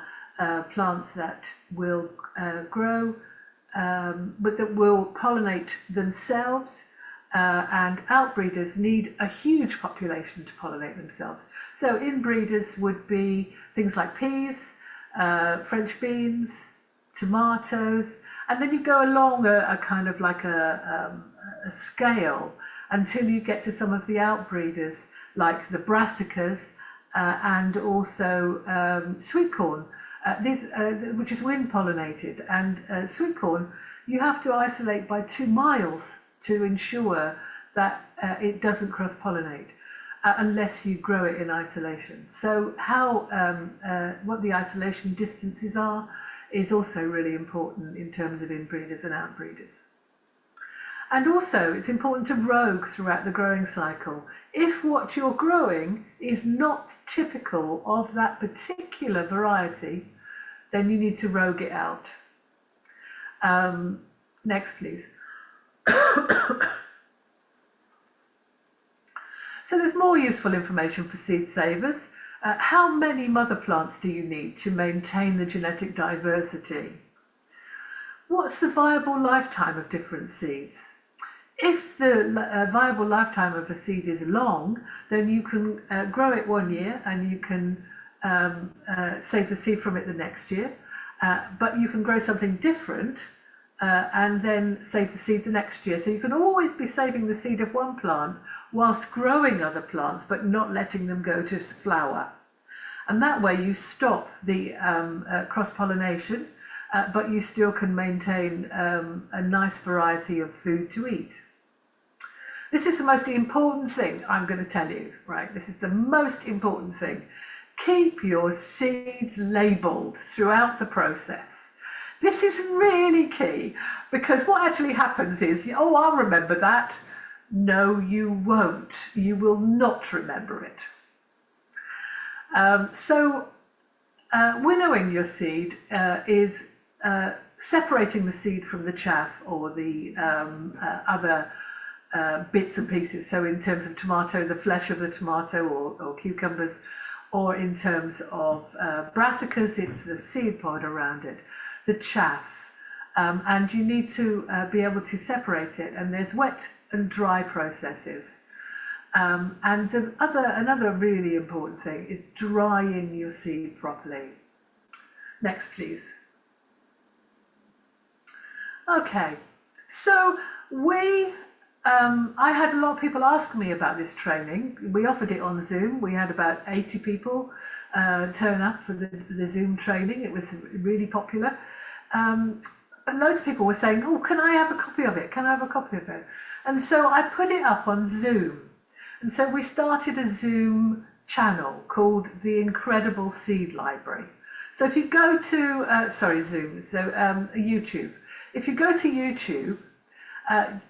Speaker 4: plants that will grow, but that will pollinate themselves, and outbreeders need a huge population to pollinate themselves. So inbreeders would be things like peas, French beans, tomatoes, and then you go along a kind of like a scale until you get to some of the outbreeders like the brassicas and also sweet corn, which is wind pollinated. And sweet corn you have to isolate by 2 miles to ensure that it doesn't cross pollinate unless you grow it in isolation. So what the isolation distances are is also really important in terms of inbreeders and outbreeders. And also it's important to rogue throughout the growing cycle. If what you're growing is not typical of that particular variety, then you need to rogue it out. Next, please. So there's more useful information for seed savers. How many mother plants do you need to maintain the genetic diversity? what's the viable lifetime of different seeds? If the viable lifetime of a seed is long, then you can grow it 1 year and you can save the seed from it the next year. But you can grow something different and then save the seed the next year. So you can always be saving the seed of one plant whilst growing other plants, but not letting them go to flower. And that way you stop the cross-pollination, but you still can maintain a nice variety of food to eat. This is the most important thing I'm going to tell you, right? This is the most important thing. Keep your seeds labelled throughout the process. This is really key, because what actually happens is, oh, I'll remember that. No, you won't. You will not remember it. Winnowing your seed is separating the seed from the chaff or the other bits and pieces. So in terms of tomato, the flesh of the tomato or cucumbers, or in terms of brassicas, it's the seed pod around it, the chaff. And you need to be able to separate it, and there's wet and dry processes. And another really important thing is drying your seed properly. Next, please. Okay, so I had a lot of people ask me about this training. We offered it on Zoom. We had about 80 people turn up for the Zoom training. It was really popular. But loads of people were saying, oh, can I have a copy of it? Can I have a copy of it? And so I put it up on Zoom. And so we started a Zoom channel called The Incredible Seed Library. So if you go to, YouTube. If you go to YouTube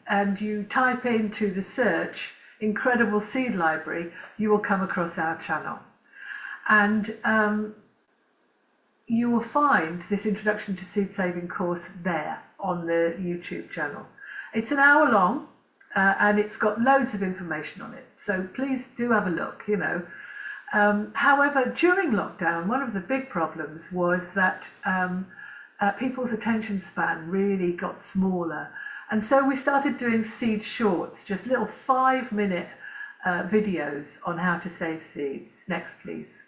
Speaker 4: and you type into the search Incredible Seed Library, you will come across our channel. And you will find this Introduction to Seed Saving course there on the YouTube channel. It's an hour long. And it's got loads of information on it, so please do have a look, you know. However, during lockdown, one of the big problems was that people's attention span really got smaller, and so we started doing seed shorts, just little 5-minute videos on how to save seeds. Next, please.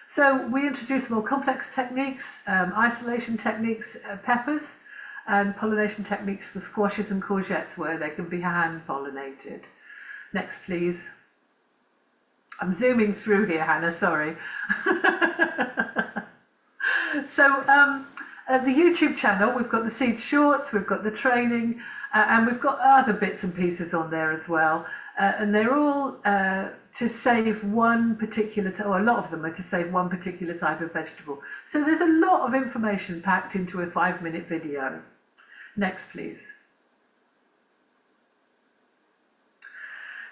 Speaker 4: So we introduced more complex techniques, isolation techniques, peppers, and pollination techniques for squashes and courgettes where they can be hand pollinated. Next, please. I'm zooming through here, Hannah, sorry. So the YouTube channel, we've got the seed shorts, we've got the training, and we've got other bits and pieces on there as well. And they're all to save one particular, or a lot of them are to save one particular type of vegetable. So there's a lot of information packed into a 5-minute video. Next, please.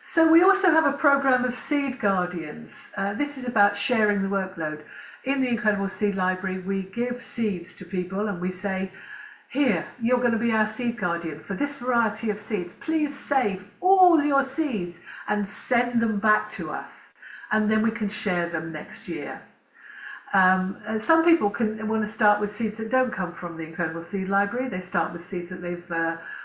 Speaker 4: So we also have a program of seed guardians. This is about sharing the workload. In the Incredible Seed Library, we give seeds to people and we say, here, you're going to be our seed guardian for this variety of seeds. Please save all your seeds and send them back to us, and then we can share them next year. Some people want to start with seeds that don't come from the Incredible Seed Library. They start with seeds that they've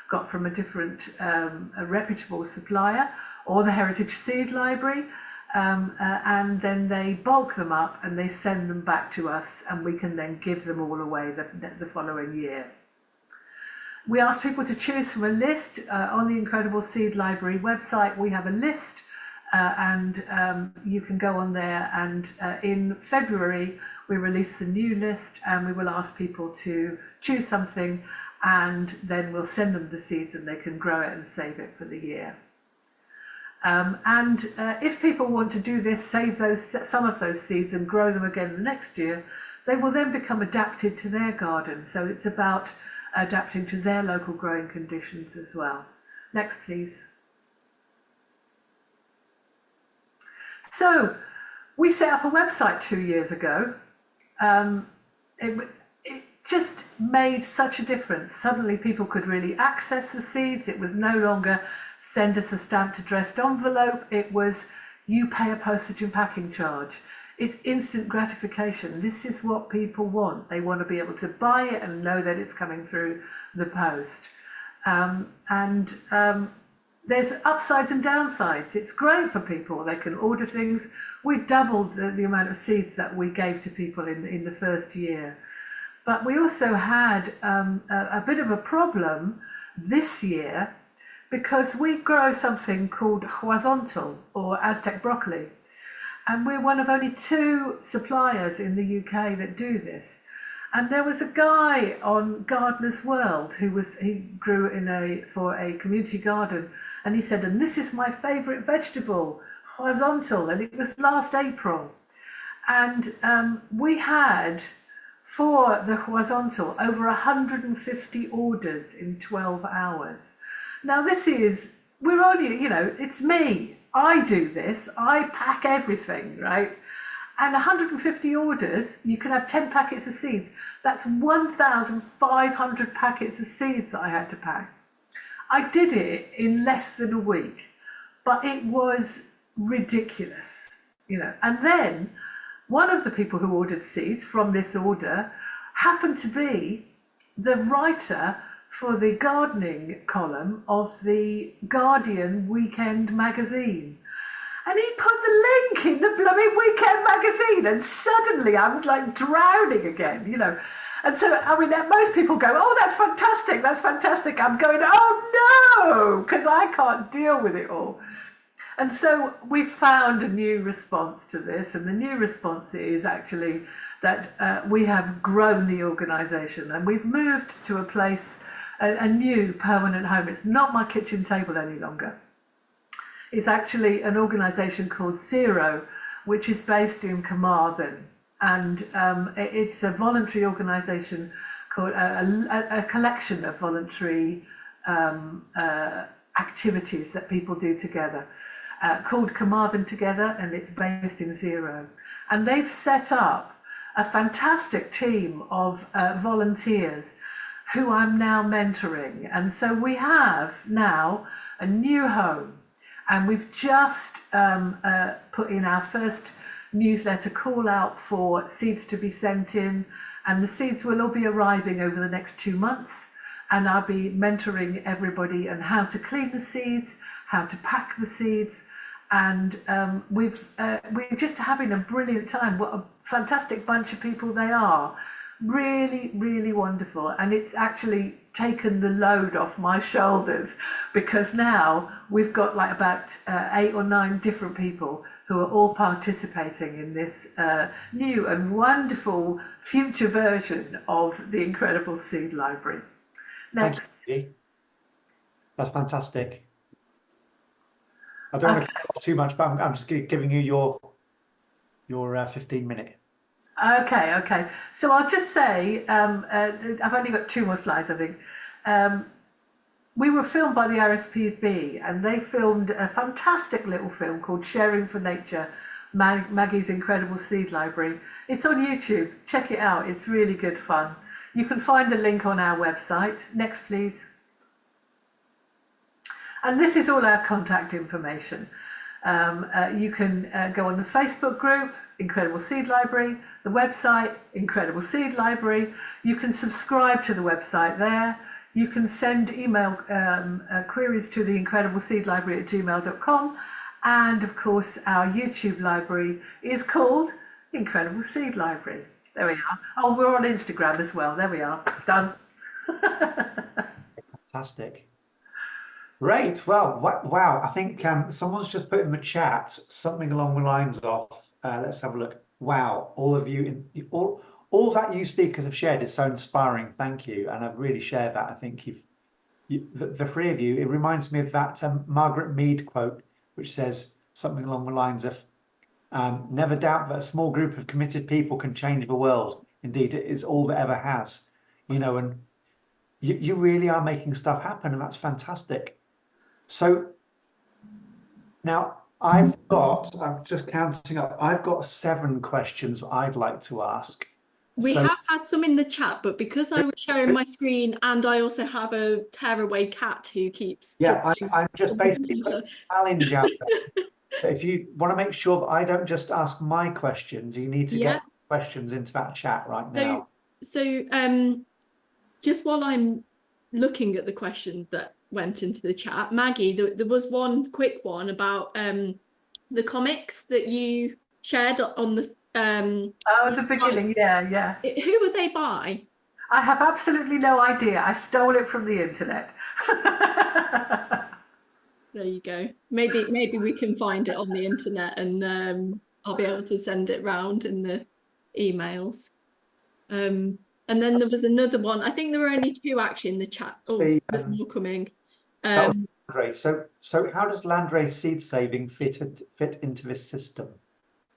Speaker 4: got from a different a reputable supplier or the Heritage Seed Library, and then they bulk them up and they send them back to us, and we can then give them all away the following year. We ask people to choose from a list. On the Incredible Seed Library website, we have a list. And you can go on there, and in February we release the new list, and we will ask people to choose something, and then we'll send them the seeds and they can grow it and save it for the year. If people want to do this, save some of those seeds and grow them again the next year, they will then become adapted to their garden. So it's about adapting to their local growing conditions as well. Next, please. So we set up a website 2 years ago. It just made such a difference. Suddenly people could really access the seeds. It was no longer send us a stamped addressed envelope. It was you pay a postage and packing charge. it's instant gratification. This is what people want. They want to be able to buy it and know that it's coming through the post. There's upsides and downsides. It's great for people. They can order things. We doubled the amount of seeds that we gave to people in the first year. But we also had a bit of a problem this year because we grow something called horizontal or Aztec broccoli. And we're one of only 2 suppliers in the UK that do this. And there was a guy on Gardener's World he grew for a community garden, and he said, and this is my favourite vegetable, horizontal, and it was last April. And we had, for the horizontal, over 150 orders in 12 hours. Now we're only, it's me. I do this, I pack everything, right? And 150 orders, you can have 10 packets of seeds. That's 1,500 packets of seeds that I had to pack. I did it in less than a week, but it was ridiculous, And then one of the people who ordered seeds from this order happened to be the writer for the gardening column of the Guardian Weekend magazine. And he put the link in the blooming Weekend magazine, and suddenly I'm like drowning again, And so, most people go, oh, that's fantastic. I'm going, oh no, because I can't deal with it all. And so we found a new response to this, and the new response is actually that we have grown the organisation, and we've moved to a place, a new permanent home. It's not my kitchen table any longer. It's actually an organisation called Zero, which is based in Carmarthen, and it's a voluntary organisation called a collection of voluntary activities that people do together, called Carmarthen Together, and it's based in Zero. And they've set up a fantastic team of volunteers who I'm now mentoring, and so we have now a new home. And we've just put in our first newsletter call out for seeds to be sent in, and the seeds will all be arriving over the next 2 months, and I'll be mentoring everybody on how to clean the seeds, how to pack the seeds, and we're just having a brilliant time. What a fantastic bunch of people they are. Really, really wonderful, and it's actually taken the load off my shoulders, because now we've got like about 8 or 9 different people who are all participating in this new and wonderful future version of the Incredible Seed Library. Next.
Speaker 1: Thank you. That's fantastic. I don't want to cut off too much, but I'm just giving you your 15-minute.
Speaker 4: Okay. So I'll just say, I've only got 2 more slides, I think. We were filmed by the RSPB, and they filmed a fantastic little film called Sharing for Nature, Maggie's Incredible Seed Library. It's on YouTube. Check it out. It's really good fun. You can find the link on our website. Next, please. And this is all our contact information. You can go on the Facebook group, Incredible Seed Library, the website, Incredible Seed Library. You can subscribe to the website there. You can send email queries to the incredibleseedlibrary@gmail.com. And of course, our YouTube library is called Incredible Seed Library. There we are. Oh, we're on Instagram as well. There we are. Done.
Speaker 1: Fantastic. Great. Well, wow. I think someone's just put in the chat something along the lines of, let's have a look. Wow, all of you, all that you speakers have shared is so inspiring. Thank you. And I've really shared that. I think the 3 of you, it reminds me of that Margaret Mead quote, which says something along the lines of, never doubt that a small group of committed people can change the world. Indeed, it is all that ever has. And you really are making stuff happen, and that's fantastic. So now I'm just counting up, I've got 7 questions I'd like to ask.
Speaker 5: We have had some in the chat, but because I was sharing my screen and I also have a tearaway cat who keeps...
Speaker 1: Yeah, I'm just basically putting a challenge out there. But if you want to make sure that I don't just ask my questions, you need to
Speaker 5: Yeah.
Speaker 1: get questions into that chat right now.
Speaker 5: So just while I'm looking at the questions that went into the chat, Maggie, there was one quick one about the comics that you shared on the
Speaker 4: the beginning, yeah.
Speaker 5: Who were they by?
Speaker 4: I have absolutely no idea. I stole it from the internet.
Speaker 5: There you go. Maybe we can find it on the internet, and I'll be able to send it round in the emails. And then there was another one. I think there were only two actually in the chat. Oh, there's more coming.
Speaker 1: Landrace. So how does landrace seed saving fit into this system?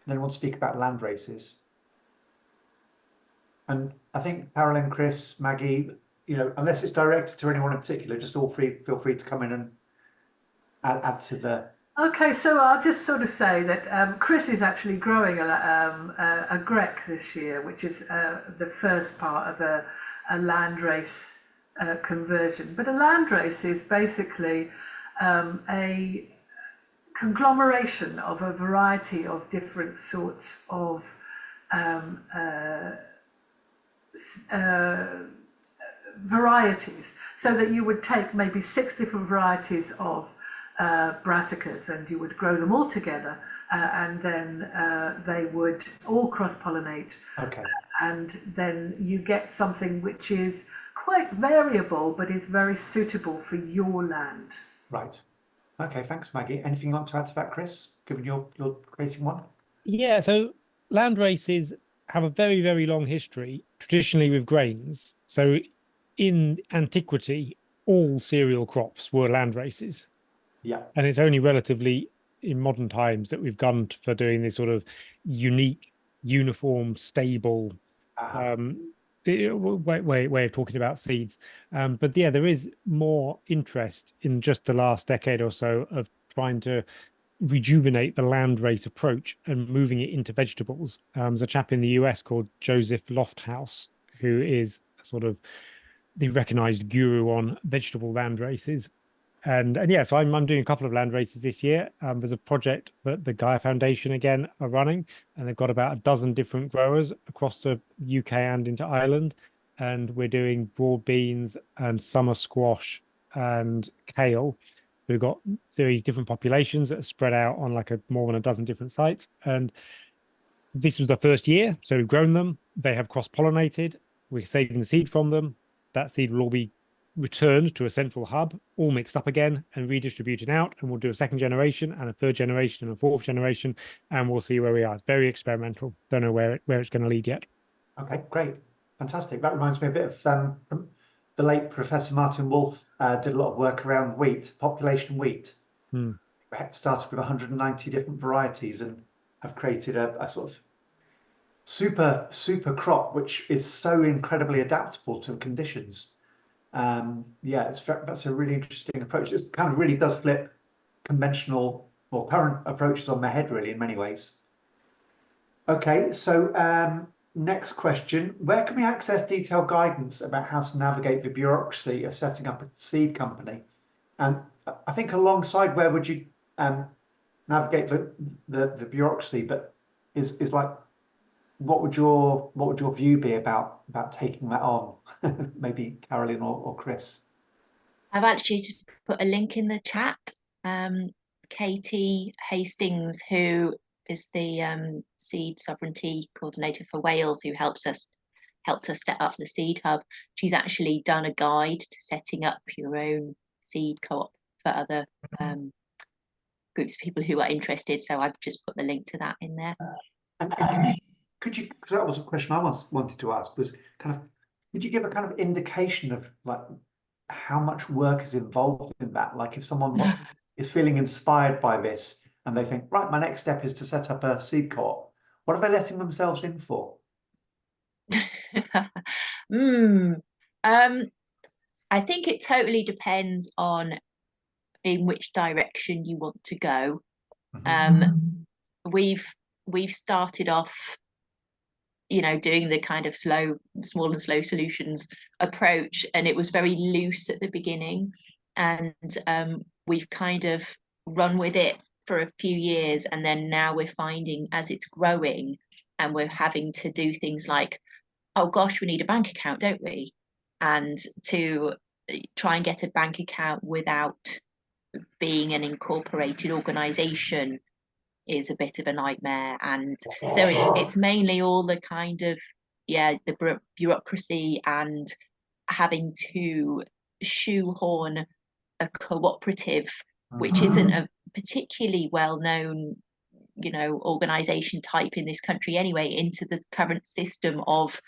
Speaker 1: Can anyone speak about land races? And I think Carolyn, Chris, Maggie, unless it's directed to anyone in particular, just feel free to come in and add to the.
Speaker 4: Okay, so I'll just sort of say that Chris is actually growing a grec this year, which is the first part of a landrace conversion. But a landrace is basically a conglomeration of a variety of different sorts of varieties, so that you would take maybe 6 different varieties of brassicas and you would grow them all together, and then they would all cross-pollinate.
Speaker 1: Okay.
Speaker 4: And then you get something which is quite variable but is very suitable for your land.
Speaker 1: Right. Okay, thanks, Maggie. Anything you want to add to that, Chris, given you're creating one?
Speaker 2: Yeah, so land races have a very, very long history, traditionally with grains. So in antiquity, all cereal crops were land races.
Speaker 1: Yeah.
Speaker 2: And it's only relatively in modern times that we've gone for doing this sort of unique, uniform, stable way of talking about seeds. But yeah, there is more interest in just the last decade or so of trying to rejuvenate the landrace approach and moving it into vegetables. There's a chap in the US called Joseph Lofthouse, who is sort of the recognized guru on vegetable land races. And yeah, so I'm doing a couple of land races this year. There's a project that the Gaia Foundation again are running, and they've got about a dozen different growers across the UK and into Ireland. And we're doing broad beans and summer squash and kale. We've got these different populations that are spread out on like more than a dozen different sites. And this was the first year. So we've grown them. They have cross-pollinated. We're saving the seed from them. That seed will all be returned to a central hub, all mixed up again and redistributed out. And we'll do a second generation and a third generation and a fourth generation. And we'll see where we are. It's very experimental. Don't know where it's going to lead yet. Okay,
Speaker 1: great. Fantastic. That reminds me a bit of the late Professor Martin Wolf did a lot of work around wheat, population wheat. Started with 190 different varieties and have created a sort of super crop, which is so incredibly adaptable to conditions. That's a really interesting approach. It kind of really does flip conventional or current approaches on their head, really, in many ways. Okay, so next question. Where can we access detailed guidance about how to navigate the bureaucracy of setting up a seed company? And I think alongside where would you navigate the bureaucracy, but is like, what would your view be about taking that on? Maybe Carolyn or Chris.
Speaker 3: I've actually just put a link in the chat. Katie Hastings, who is the seed sovereignty coordinator for Wales, who helped us set up the seed hub. She's actually done a guide to setting up your own seed co-op for other groups of people who are interested. So I've just put the link to that in there.
Speaker 1: Could you, because that was a question I wanted to ask, was kind of, could you give a kind of indication of like how much work is involved in that? Like if someone is feeling inspired by this and they think, right, my next step is to set up a seed co-op, what are they letting themselves in for?
Speaker 3: I think it totally depends on in which direction you want to go. We've started off, doing the kind of small and slow solutions approach, and it was very loose at the beginning, and we've kind of run with it for a few years, and then now we're finding as it's growing and we're having to do things like, oh gosh, we need a bank account, don't we? And to try and get a bank account without being an incorporated organization is a bit of a nightmare. And so it's mainly all the kind of, the bureaucracy and having to shoehorn a cooperative, which isn't a particularly well-known, organization type in this country anyway, into the current system of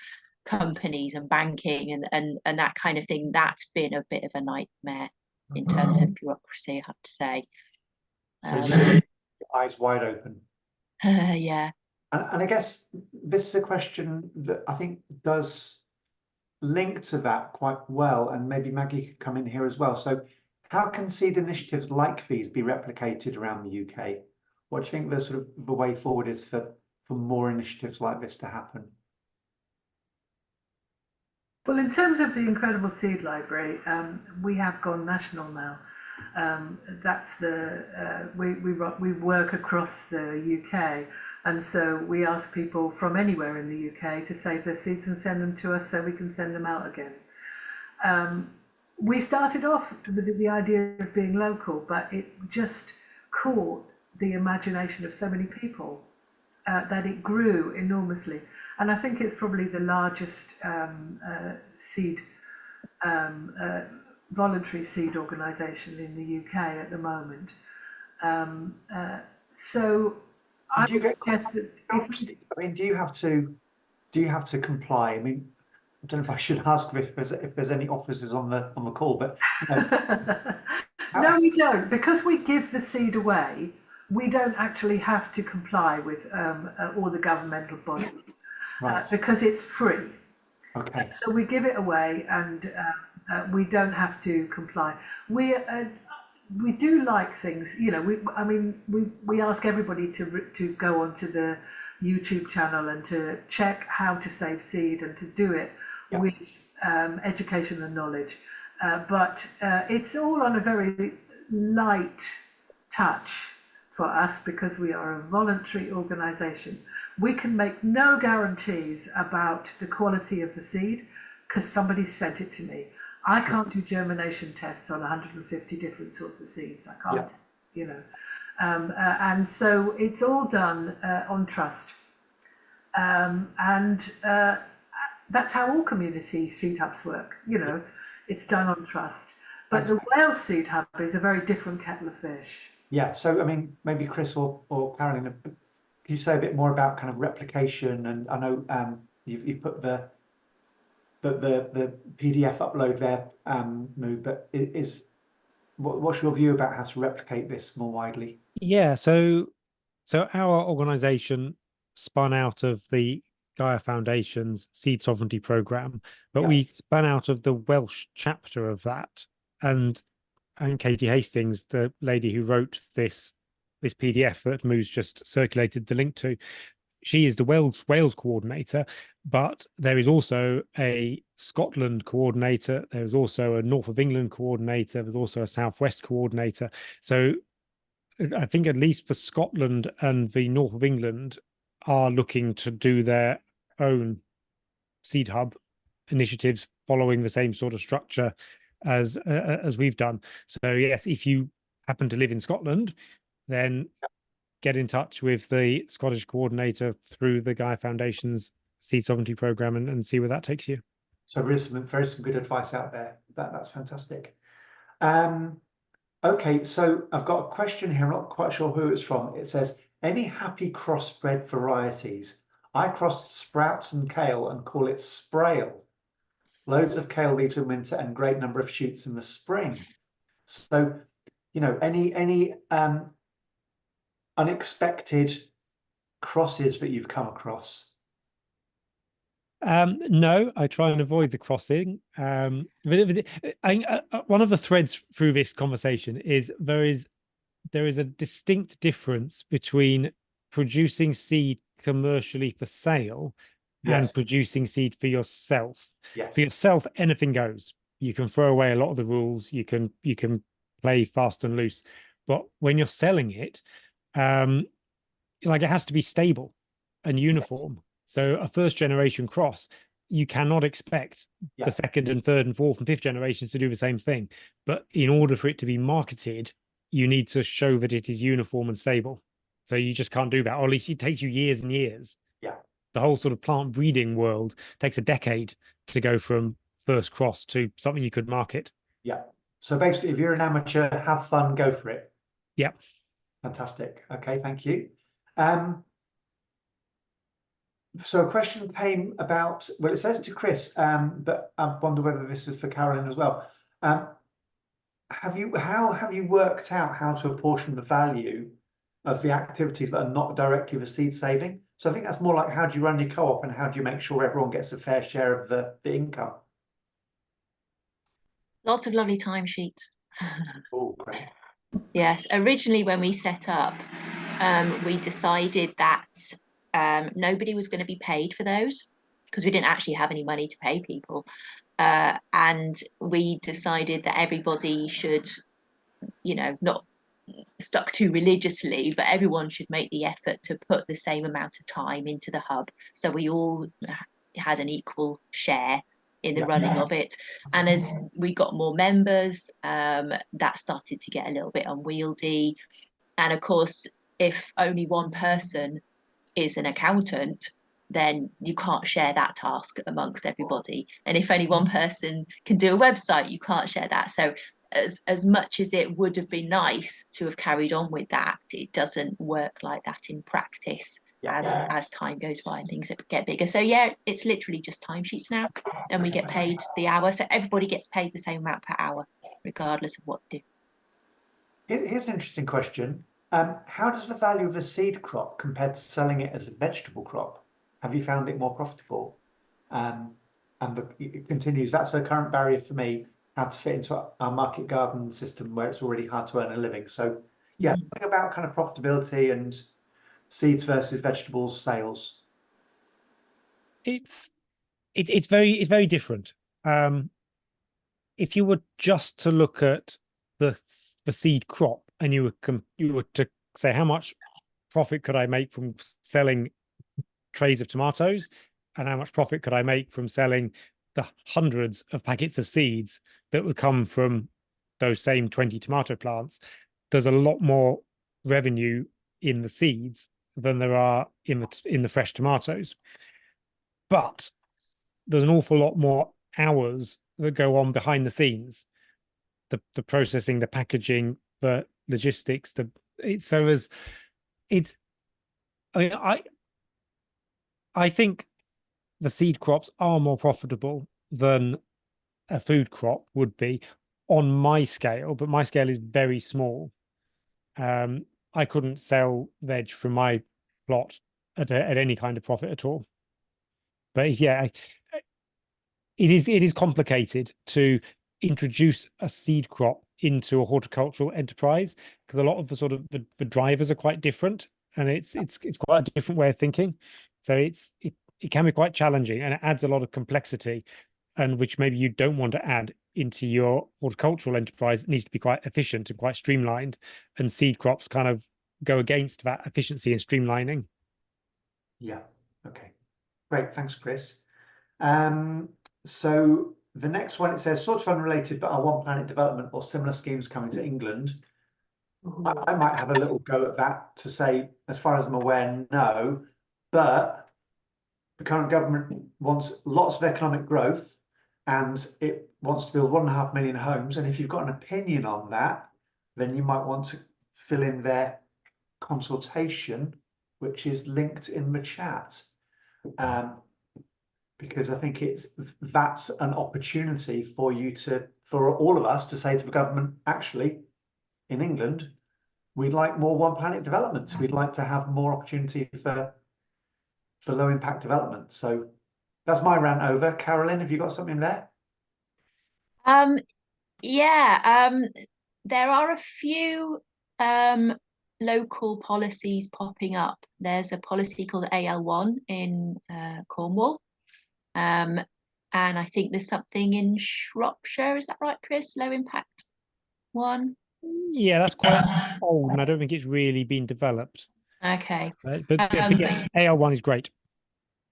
Speaker 3: companies and banking and that kind of thing. That's been a bit of a nightmare in terms of bureaucracy, I have to say.
Speaker 1: So eyes wide open.
Speaker 3: Yeah.
Speaker 1: And I guess this is a question that I think does link to that quite well, and maybe Maggie could come in here as well. So how can seed initiatives like these be replicated around the UK? What do you think the sort of the way forward is for more initiatives like this to happen?
Speaker 4: Well, in terms of the incredible seed library, we have gone national now. That's the we work across the UK, and so we ask people from anywhere in the UK to save their seeds and send them to us so we can send them out again. We started off with the idea of being local, but it just caught the imagination of so many people that it grew enormously. And I think it's probably the largest seed voluntary seed organisation in the UK at the moment. So I
Speaker 1: do you get
Speaker 4: guess that
Speaker 1: I mean, do you have to comply? I mean, I don't know if I should ask if there's any officers on the call, but
Speaker 4: no, we don't, because we give the seed away. We don't actually have to comply with all the governmental bodies,
Speaker 1: right.
Speaker 4: Because it's free.
Speaker 1: Okay.
Speaker 4: So we give it away, and we don't have to comply. We do like things, we ask everybody to go onto the YouTube channel and to check how to save seed and to do it with education and knowledge. But it's all on a very light touch for us because we are a voluntary organisation. We can make no guarantees about the quality of the seed because somebody sent it to me. I can't do germination tests on 150 different sorts of seeds. I can't, and so it's all done on trust. That's how all community seed hubs work. It's done on trust. But the Wales Seed Hub is a very different kettle of fish.
Speaker 1: Yeah. So I mean, maybe Chris or Carolyn, can you say a bit more about kind of replication? And I know you've put the PDF upload there, Mood, but what's your view about how to replicate this more widely?
Speaker 2: Yeah, so our organisation spun out of the Gaia Foundation's Seed Sovereignty Programme, but we spun out of the Welsh chapter of that. And Katie Hastings, the lady who wrote this PDF that Moo's just circulated the link to, she is the Wales coordinator, but there is also a Scotland coordinator. There's also a North of England coordinator. There's also a Southwest coordinator. So I think at least for Scotland and the North of England are looking to do their own seed hub initiatives following the same sort of structure as we've done. So yes, if you happen to live in Scotland, then get in touch with the Scottish coordinator through the Gaia Foundation's Seed Sovereignty Programme and see where that takes you.
Speaker 1: So there is some good advice out there. That's fantastic. Okay, so I've got a question here. I'm not quite sure who it's from. It says, any happy crossbred varieties? I crossed sprouts and kale and call it sprail. Loads of kale leaves in winter and great number of shoots in the spring. So, any unexpected crosses that you've come across?
Speaker 2: No, I try and avoid the crossing. One of the threads through this conversation is there is a distinct difference between producing seed commercially for sale and producing seed for yourself. For yourself, anything goes. You can throw away a lot of the rules. You can play fast and loose. But when you're selling it, like it has to be stable and uniform. So a first generation cross, you cannot expect the second and third and fourth and fifth generations to do the same thing. But in order for it to be marketed, you need to show that it is uniform and stable. So you just can't do that, or at least it takes you years and years.
Speaker 1: Yeah.
Speaker 2: The whole sort of plant breeding world takes a decade to go from first cross to something you could market.
Speaker 1: Yeah. So basically, if you're an amateur, have fun, go for it.
Speaker 2: Yeah.
Speaker 1: Fantastic. Okay, thank you. So a question came about, well, it says to Chris, but I wonder whether this is for Carolyn as well. How have you worked out how to apportion the value of the activities that are not directly the seed saving? So I think that's more like, how do you run your co-op and how do you make sure everyone gets a fair share of the income?
Speaker 3: Lots of lovely timesheets.
Speaker 1: Oh, great.
Speaker 3: Yes, originally when we set up, we decided that nobody was going to be paid for those because we didn't actually have any money to pay people. And we decided that everybody should, not stuck too religiously, but everyone should make the effort to put the same amount of time into the hub. So we all had an equal share in the running of it. And as we got more members, that started to get a little bit unwieldy. And of course, if only one person is an accountant, then you can't share that task amongst everybody. And if only one person can do a website, you can't share that. So as much as it would have been nice to have carried on with that, it doesn't work like that in practice as time goes by and things get bigger. So yeah, it's literally just timesheets now, and we get paid the hour. So everybody gets paid the same amount per hour, regardless of what they do.
Speaker 1: Here's an interesting question. How does the value of a seed crop compare to selling it as a vegetable crop? Have you found it more profitable? And it continues, that's a current barrier for me, how to fit into our market garden system where it's already hard to earn a living. So yeah, think about kind of profitability and seeds versus vegetables sales.
Speaker 2: It's very different. If you were just to look at the seed crop and you were to say, how much profit could I make from selling trays of tomatoes, and how much profit could I make from selling the hundreds of packets of seeds that would come from those same 20 tomato plants, there's a lot more revenue in the seeds than there are in the fresh tomatoes. But there's an awful lot more hours that go on behind the scenes, the processing, the packaging, the logistics. I think the seed crops are more profitable than a food crop would be on my scale, but my scale is very small. I couldn't sell veg from my plot at any kind of profit at all. But yeah, it is complicated to introduce a seed crop into a horticultural enterprise because a lot of the sort of the drivers are quite different, and it's quite a different way of thinking. So it can be quite challenging, and it adds a lot of complexity, and which maybe you don't want to add into your horticultural enterprise. It needs to be quite efficient and quite streamlined, and seed crops kind of go against that efficiency and streamlining.
Speaker 1: Yeah. Okay. Great. Thanks, Chris. So the next one, it says sort of unrelated, but are One Planet development or similar schemes coming to England? I might have a little go at that to say, as far as I'm aware, no, but the current government wants lots of economic growth and it wants to build 1.5 million homes. And if you've got an opinion on that, then you might want to fill in their consultation, which is linked in the chat. Because I think that's an opportunity for all of us to say to the government, actually, in England, we'd like more One Planet developments. We'd like to have more opportunity for low impact development. So that's my rant over. Carolyn, have you got something there?
Speaker 3: There are a few local policies popping up. There's a policy called AL1 in Cornwall. And I think there's something in Shropshire, is that right, Chris? Low impact one.
Speaker 2: Yeah, that's quite old, and I don't think it's really been developed.
Speaker 3: Okay.
Speaker 2: But yeah, AL1 is great.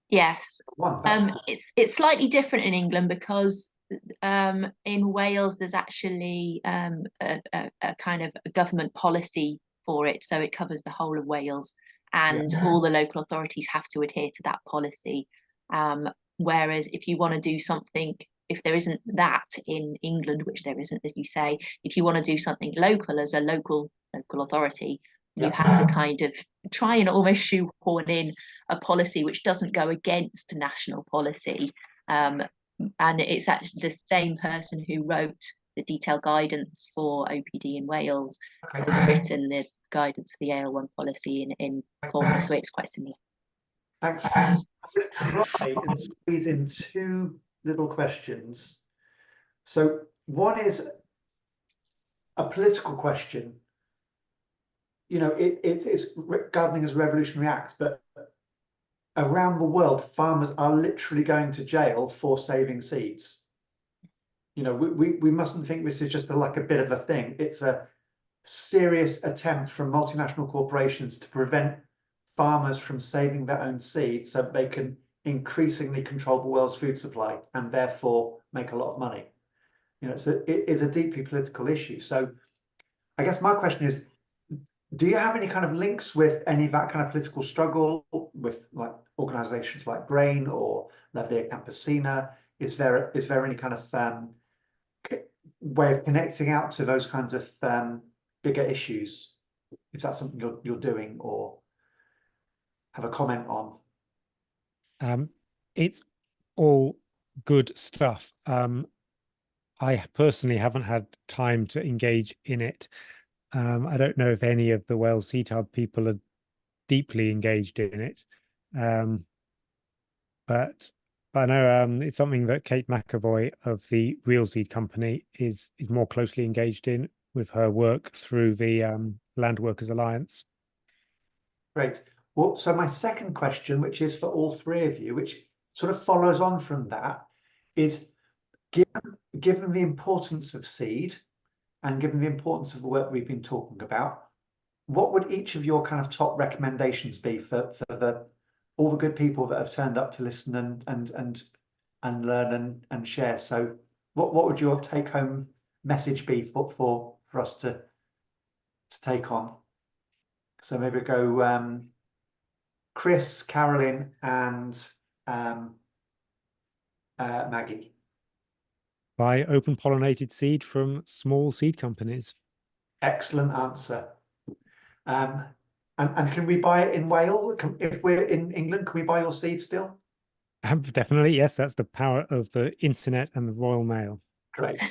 Speaker 3: Yes.
Speaker 1: One, that's
Speaker 3: It's slightly different in England because in Wales there's actually a kind of a government policy for it, so it covers the whole of Wales, and all the local authorities have to adhere to that policy. Whereas if you want to do something, if there isn't that in England, which there isn't, as you say, if you want to do something local as a local authority, you have to kind of try and almost shoehorn in a policy which doesn't go against national policy. And it's actually the same person who wrote the detailed guidance for OPD in Wales has written the guidance for the AL1 policy in Cornwall, so it's quite similar.
Speaker 1: Thanks. I'm going to try and squeeze in two little questions. So one is a political question. You know, it's gardening as a revolutionary act, but around the world, farmers are literally going to jail for saving seeds. You know, we mustn't think this is just like a bit of a thing. It's a serious attempt from multinational corporations to prevent farmers from saving their own seeds so that they can increasingly control the world's food supply and therefore make a lot of money. You know, so it is a deeply political issue. So I guess my question is, do you have any kind of links with any of that kind of political struggle with like organizations like Brain or La Via Campesina? Is there any kind of way of connecting out to those kinds of bigger issues, if that's something you're doing or have a comment on?
Speaker 2: It's all good stuff. I personally haven't had time to engage in it. I don't know if any of the Wales Seed Hub people are deeply engaged in it, but I know it's something that Kate McAvoy of the Real Seed Company is more closely engaged in with her work through the Land Workers Alliance. Great.
Speaker 1: Well, so my second question, which is for all three of you, which sort of follows on from that, is given the importance of seed and given the importance of the work we've been talking about, what would each of your kind of top recommendations be for all the good people that have turned up to listen and learn and share? So what would your take home message be for us to take on? So maybe go Chris, Carolyn, and Maggie.
Speaker 2: Buy open pollinated seed from small seed companies.
Speaker 1: Excellent answer. And can we buy it in Wales? If we're in England, can we buy your seed still?
Speaker 2: Definitely, yes. That's the power of the internet and the Royal Mail.
Speaker 1: Great.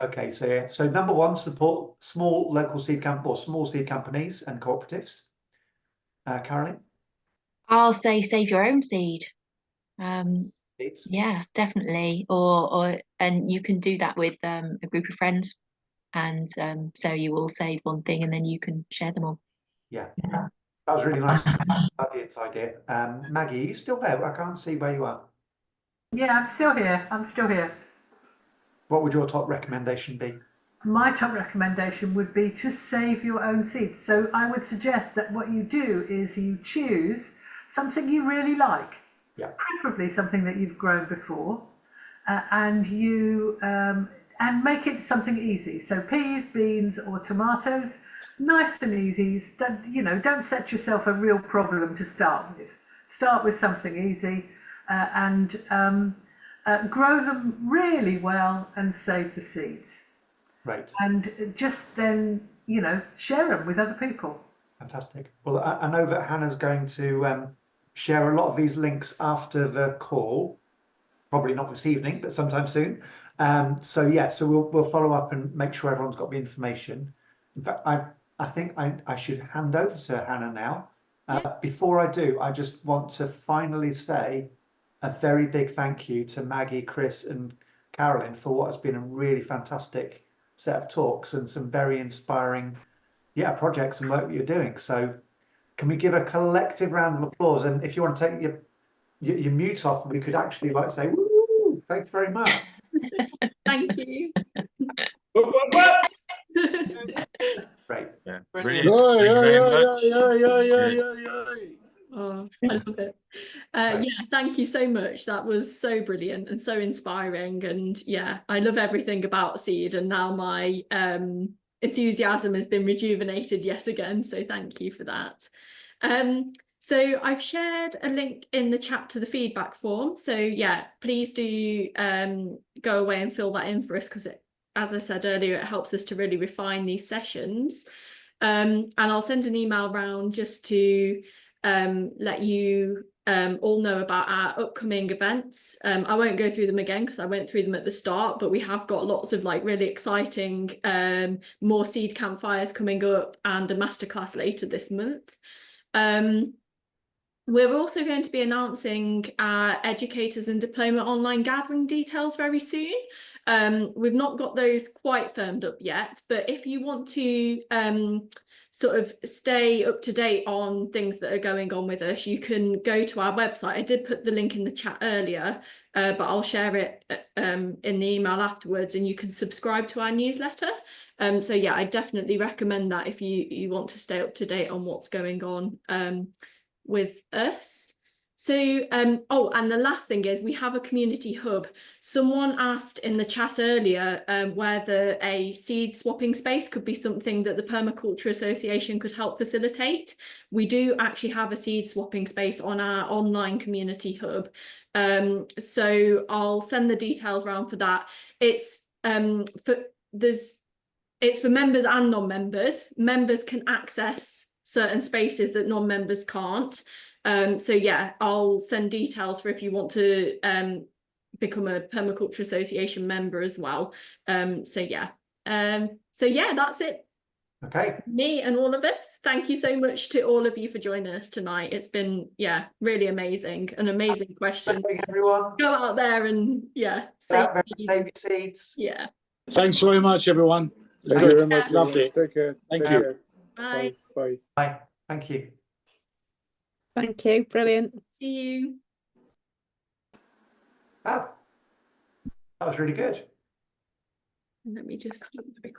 Speaker 1: Okay, so number one, support small local seed small seed companies and cooperatives. Carolyn?
Speaker 3: I'll say save your own seed. Yeah, definitely. And you can do that with a group of friends, and so you all save one thing and then you can share them all.
Speaker 1: Yeah, that was really nice. idea. Maggie, are you still there? I can't see where you are.
Speaker 4: Yeah, I'm still here.
Speaker 1: What would your top recommendation be?
Speaker 4: My top recommendation would be to save your own seeds. So I would suggest that what you do is you choose something you really like, preferably something that you've grown before, and you and make it something easy. So peas, beans, or tomatoes, nice and easy. Don't set yourself a real problem to start with. Start with something easy, and grow them really well and save the seeds.
Speaker 1: Right.
Speaker 4: And just then, share them with other people.
Speaker 1: Fantastic. Well, I know that Hannah's going to share a lot of these links after the call, probably not this evening, but sometime soon. So we'll follow up and make sure everyone's got the information. In fact, I think I should hand over to Hannah now. Before I do, I just want to finally say a very big thank you to Maggie, Chris, and Carolyn for what has been a really fantastic set of talks and some very inspiring projects and work that you're doing. So can we give a collective round of applause? And if you want to take your mute off, we could actually say, woo, thanks very much.
Speaker 5: Thank you.
Speaker 1: Great.
Speaker 6: Yeah,
Speaker 7: Brilliant.
Speaker 6: brilliant. Thank you very much.
Speaker 5: Oh, I love it. Yeah, thank you so much. That was so brilliant and so inspiring. And yeah, I love everything about seed. And now my enthusiasm has been rejuvenated yet again. So thank you for that. So I've shared a link in the chat to the feedback form. So yeah, please do go away and fill that in for us, because as I said earlier, it helps us to really refine these sessions. And I'll send an email round just to let you all know about our upcoming events. I won't go through them again because I went through them at the start, but we have got lots of like really exciting more seed campfires coming up and a masterclass later this month. We're also going to be announcing our educators and diploma online gathering details very soon. We've not got those quite firmed up yet, but if you want to sort of stay up to date on things that are going on with us, you can go to our website. I did put the link in the chat earlier, but I'll share it in the email afterwards, and you can subscribe to our newsletter. So yeah, I definitely recommend that if you want to stay up to date on what's going on with us. So oh, and the last thing is we have a community hub. Someone asked in the chat earlier whether a seed swapping space could be something that the Permaculture Association could help facilitate. We do actually have a seed swapping space on our online community hub. So I'll send the details around for that. It's for members and non-members. Members can access certain spaces that non-members can't. So yeah, I'll send details for if you want to become a Permaculture Association member as well. So yeah, that's it.
Speaker 1: Okay.
Speaker 5: Me and all of us. Thank you so much to all of you for joining us tonight. It's been, yeah, really amazing. An amazing question.
Speaker 1: Everyone.
Speaker 5: Go out there and
Speaker 1: Save your seeds.
Speaker 5: Yeah.
Speaker 7: Thanks very much, everyone.
Speaker 8: Thank you very much.
Speaker 7: Loved it.
Speaker 8: Take care.
Speaker 7: Thank
Speaker 8: Take
Speaker 7: you.
Speaker 8: care.
Speaker 5: Bye.
Speaker 8: Bye.
Speaker 1: Bye. Thank you.
Speaker 9: Thank you. Brilliant.
Speaker 5: See you.
Speaker 1: Wow. That was really good.
Speaker 5: Let me just stop the recording.